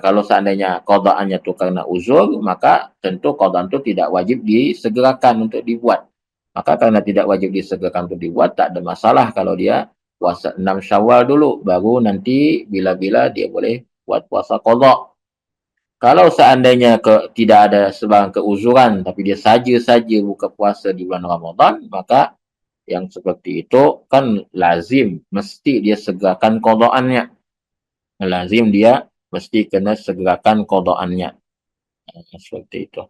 S1: Kalau seandainya qadaannya itu karena uzur, maka tentu qadaan itu tidak wajib disegerakan untuk dibuat. Maka karena tidak wajib disegerakan untuk dibuat, tak ada masalah kalau dia puasa 6 Syawal dulu, baru nanti bila-bila dia boleh buat puasa qada. Kalau seandainya tidak ada sebarang keuzuran, tapi dia saja buka puasa di bulan Ramadan, maka yang seperti itu kan lazim, mesti dia segerakan qada'annya. Lazim dia mesti kena segerakan qada'annya. Seperti itu.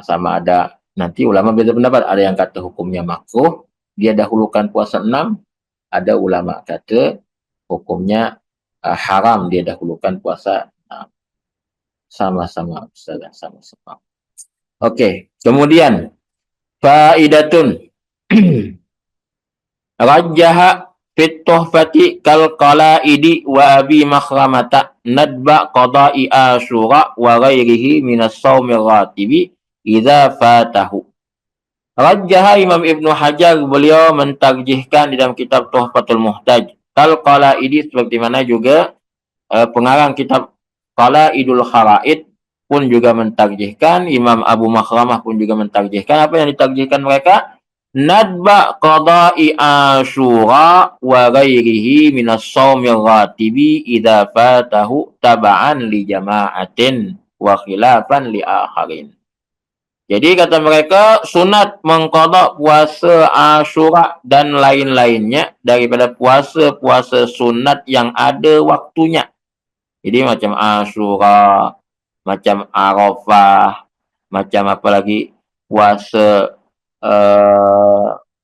S1: Sama ada, nanti ulama beda pendapat. Ada yang kata hukumnya makruh, dia dahulukan puasa 6. Ada ulama kata hukumnya haram, dia dahulukan puasa 6. Sama-sama, sama-sama. Oke, kemudian faidatun rajjaha fit tuhfati kal qalaidi wa abi makhramata nadba qada'i asyura wa ghairihi minas shaumir ratibi idza fatahu. Rajjaha Imam Ibnu Hajar, beliau mentarjihkan di dalam kitab Tuhfatul Muhtaj kal qalaidi, seperti mana juga pengarang kitab Qalaidul Kharaid pun juga mentarjihkan, Imam Abu Makhramah pun juga mentarjihkan. Apa yang ditarjihkan mereka? Nadba qada'i asyura wa ghairihi minas shaumir ratibi idza fatahu taba'an li jama'atin wa khilafan li akharin. Jadi kata mereka, sunat mengqada puasa Asyura dan lain-lainnya daripada puasa-puasa sunat yang ada waktunya. Jadi macam Asyura, macam Arafah, macam apa lagi, puasa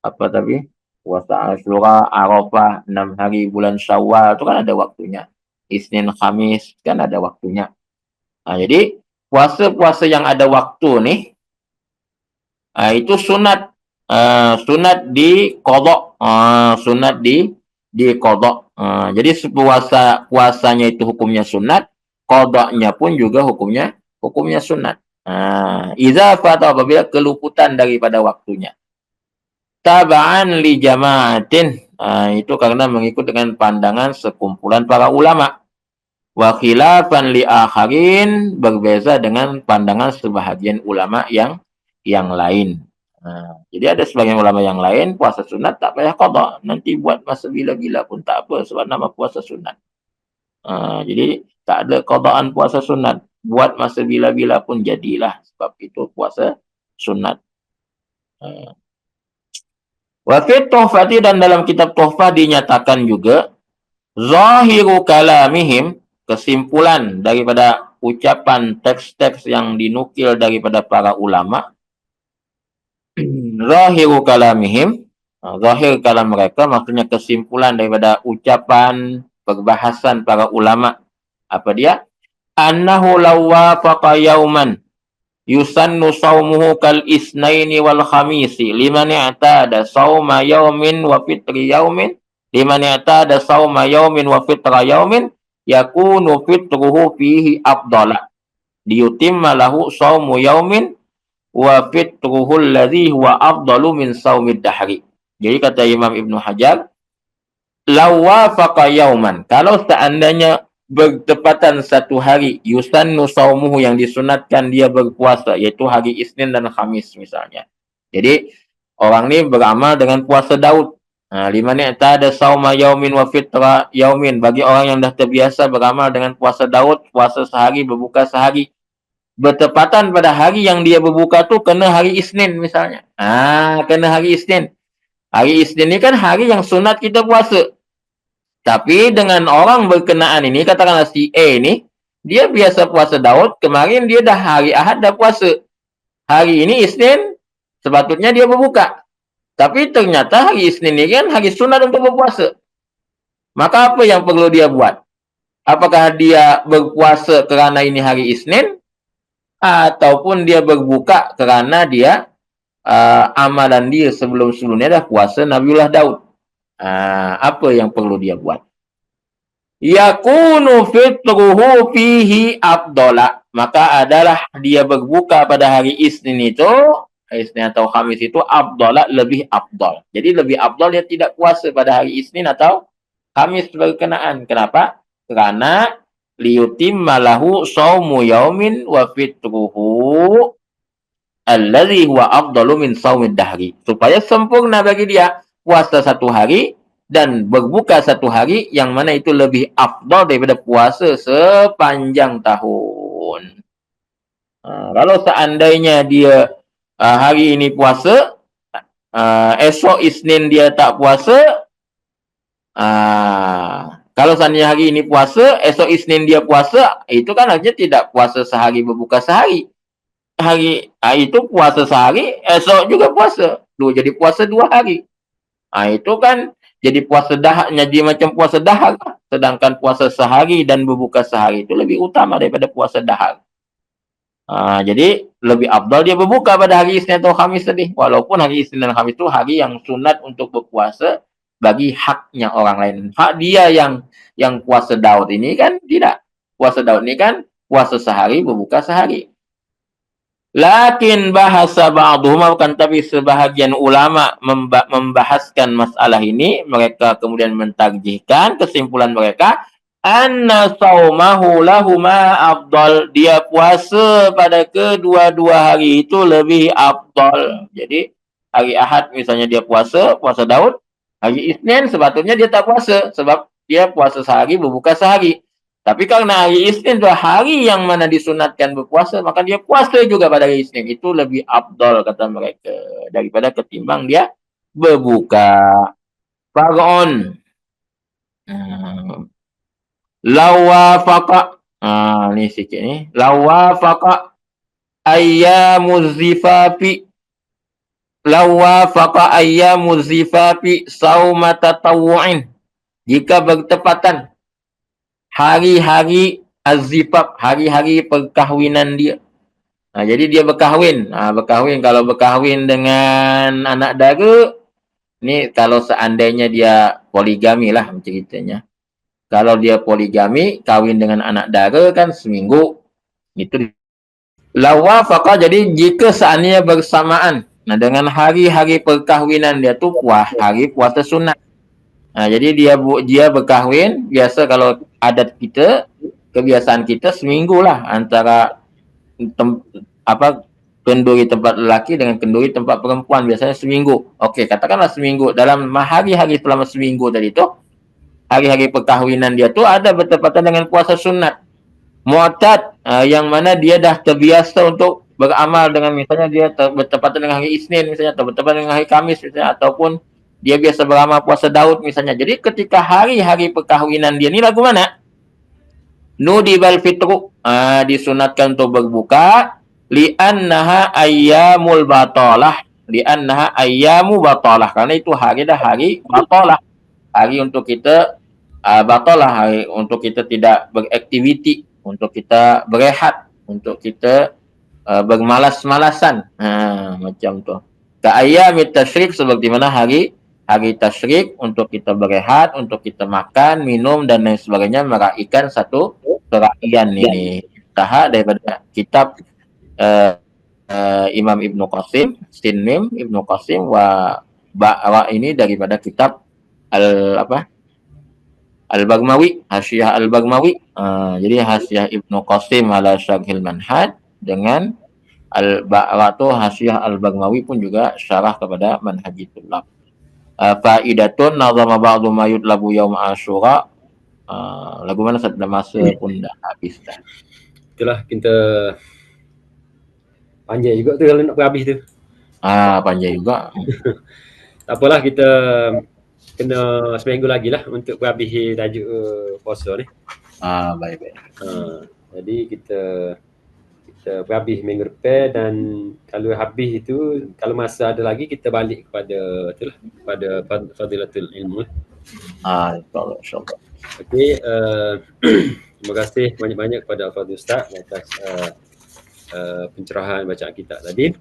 S1: apa tadi? Puasa Asyura, Arafah, 6 hari bulan Syawal itu kan ada waktunya. Isnin, Khamis kan ada waktunya. Jadi puasa-puasa yang ada waktu nih, itu sunat. Sunat di qada, sunat di qada. Jadi puasanya itu hukumnya sunat, qadanya pun juga hukumnya sunat. Idza fata, apabila keluputan daripada waktunya. Taba'an li jama'atin, itu karena mengikut dengan pandangan sekumpulan para ulama. Wa khilafan li akharin, berbeza dengan pandangan sebahagian ulama yang lain. Jadi ada sebagian ulama yang lain puasa sunat tak payah qada, nanti buat masa bila-bila pun tak apa sebab nama puasa sunat. Jadi tak ada qadaan puasa sunat, buat masa bila-bila pun jadilah sebab itu puasa sunat. Wa fi tuhfati, dan dalam kitab Tuhfah dinyatakan juga zahiru kalamihim, kesimpulan daripada ucapan teks-teks yang dinukil daripada para ulama. Zahiru kalamihim, zahir kalam mereka maksudnya kesimpulan daripada ucapan perbahasan para ulama. Apa dia? Annahu lawafaqa yauman yusannu saumuhu kal isnaini wal khamisi liman i'tada sauma yaumin wa fitri yaumin, liman i'tada sauma yaumin wa fitra yaumin yakunu fitruhu fihi afdala liyutimma lahu saumu yaumin wa fitruhu alladhi huwa afdalu min saumid dahri. Jadi kata Imam Ibnu Hajar, lawafaqa yauman, kalau seandainya bertepatan satu hari, yusannu saumuhu, yang disunatkan dia berpuasa, yaitu hari Isnin dan Khamis misalnya. Jadi orang ni beramal dengan puasa Daud. Liman i'tada sauma yaumin wa fitra yaumin, bagi orang yang dah terbiasa beramal dengan puasa Daud, puasa sehari berbuka sehari. Bertepatan pada hari yang dia berbuka tu kena hari Isnin misalnya. Kena hari Isnin. Hari Isnin ni kan hari yang sunat kita puasa. Tapi dengan orang berkenaan ini, katakanlah si A ni, dia biasa puasa Daud, kemarin dia dah hari Ahad dah puasa. Hari ini Isnin, sepatutnya dia berbuka. Tapi ternyata hari Isnin ni kan hari sunat untuk berpuasa. Maka apa yang perlu dia buat? Apakah dia berpuasa kerana ini hari Isnin? Ataupun dia berbuka kerana dia amalan dia sebelum-sebelumnya dah puasa Nabiullah Daud. Apa yang perlu dia buat? yakunu fitruhu fihi afdala, maka adalah dia berbuka pada hari Isnin itu, Isnin atau Khamis itu afdala, lebih afdal. Jadi lebih afdal dia tidak puasa pada hari Isnin atau Khamis berkenaan. Kenapa? Karena liyutimma lahu shaumu yaumin wa fitruhu alladzi huwa afdalu min shaumid dahri. Supaya sempurna bagi dia puasa satu hari dan berbuka satu hari yang mana itu lebih afdal daripada puasa sepanjang tahun. Kalau seandainya dia hari ini puasa, esok Isnin dia tak puasa, kalau seandainya hari ini puasa, esok Isnin dia puasa, itu kan artinya tidak puasa sehari berbuka sehari. Itu puasa sehari, esok juga puasa. Jadi puasa 2 hari. Itu kan jadi puasa dahak, jadi macam puasa dahak. Sedangkan puasa sehari dan berbuka sehari itu lebih utama daripada puasa dahak. Jadi lebih afdal dia berbuka pada hari Isnin atau Khamis tadi. Walaupun hari Isnin dan Khamis itu hari yang sunat untuk berpuasa bagi haknya orang lain. Hak dia yang puasa Daud ini kan tidak. Puasa Daud ini kan puasa sehari, berbuka sehari. Lakin bahasa ba'duhum, akan tapi sebahagian ulama membahaskan masalah ini, mereka kemudian mentarjihkan kesimpulan mereka, anna saumahu lahuma afdal, dia puasa pada kedua-dua hari itu lebih afdal. Jadi hari Ahad misalnya dia puasa Daud, hari Isnin sebetulnya dia tak puasa sebab dia puasa sehari berbuka sehari. Tapi karena hari Isnin adalah hari yang mana disunatkan berpuasa, maka dia puasa juga pada hari Isnin. Itu lebih afdal kata mereka daripada ketimbang dia berbuka. Far'on. Lawafaqa. Ni sikit ni. Lawafaqa ayyamuz zifafi. Lawafaqa ayyamuz zifafi sauma tatawu'in. Jika bertepatan hari-hari az-zifaf, hari-hari perkahwinan dia. Jadi dia berkahwin. Kalau berkahwin dengan anak dara, ni kalau seandainya dia poligami lah ceritanya. Kalau dia poligami, kahwin dengan anak dara kan seminggu. Itu lawafaqa, jadi jika seandainya bersamaan dengan hari-hari perkahwinan dia tu hari puasa sunat. Jadi dia berkahwin, biasa kalau adat kita, kebiasaan kita seminggu lah antara kenduri tempat lelaki dengan kenduri tempat perempuan, biasanya seminggu. Okey, katakanlah seminggu. Dalam hari-hari selama seminggu tadi tu, hari-hari perkahwinan dia tu ada bertepatan dengan puasa sunat. Mu'tad, yang mana dia dah terbiasa untuk beramal dengan, misalnya dia bertepatan dengan hari Isnin misalnya, atau bertepatan dengan hari Khamis misalnya, ataupun dia biasa beramal puasa Daud misalnya. Jadi ketika hari-hari perkahwinan dia ni lagu mana? Nudibal fitru, disunatkan untuk berbuka, li'annaha ayyamul batalah, li'annaha ayyamu batalah, karena itu hari dah hari batalah, hari untuk kita batalah, hari untuk kita tidak beraktiviti, untuk kita berehat, untuk kita bermalas-malasan, macam tu. Ka'ayyamit tasyrik, seperti mana hari tasyrik untuk kita berehat, untuk kita makan, minum dan lain sebagainya, meraihkan satu kerahian ini. Tahap daripada kitab Imam Ibnu Qasim, Sinmim Ibnu Qasim wa ini daripada kitab Al-Baghmawi, Hasyiah Al-Baghmawi. Jadi Hasyiah Ibnu Qasim ala Syarhil Manhaj dengan Al-Ba'ra tu Hasyiah Al-Baghmawi pun juga syarah kepada Manhajul Tulab. Faidatun nazama ba'du ma yutlabu yaum Asyura. Lagu mana sudah masa pun dah habis dah.
S2: Itulah kita panjang juga tu kalau nak habis tu.
S1: Panjang juga.
S2: Tak apalah, kita kena seminggu lagi lah untuk habis tajuk puasa ni.
S1: Baik-baik.
S2: Jadi kita habis minggu depan, dan kalau habis itu, kalau masa ada lagi, kita balik kepada itulah, kepada Fadilatul Ilmu.
S1: InsyaAllah.
S2: Okey, terima kasih banyak-banyak kepada Al-Fadhil Ustaz atas pencerahan bacaan kita tadi.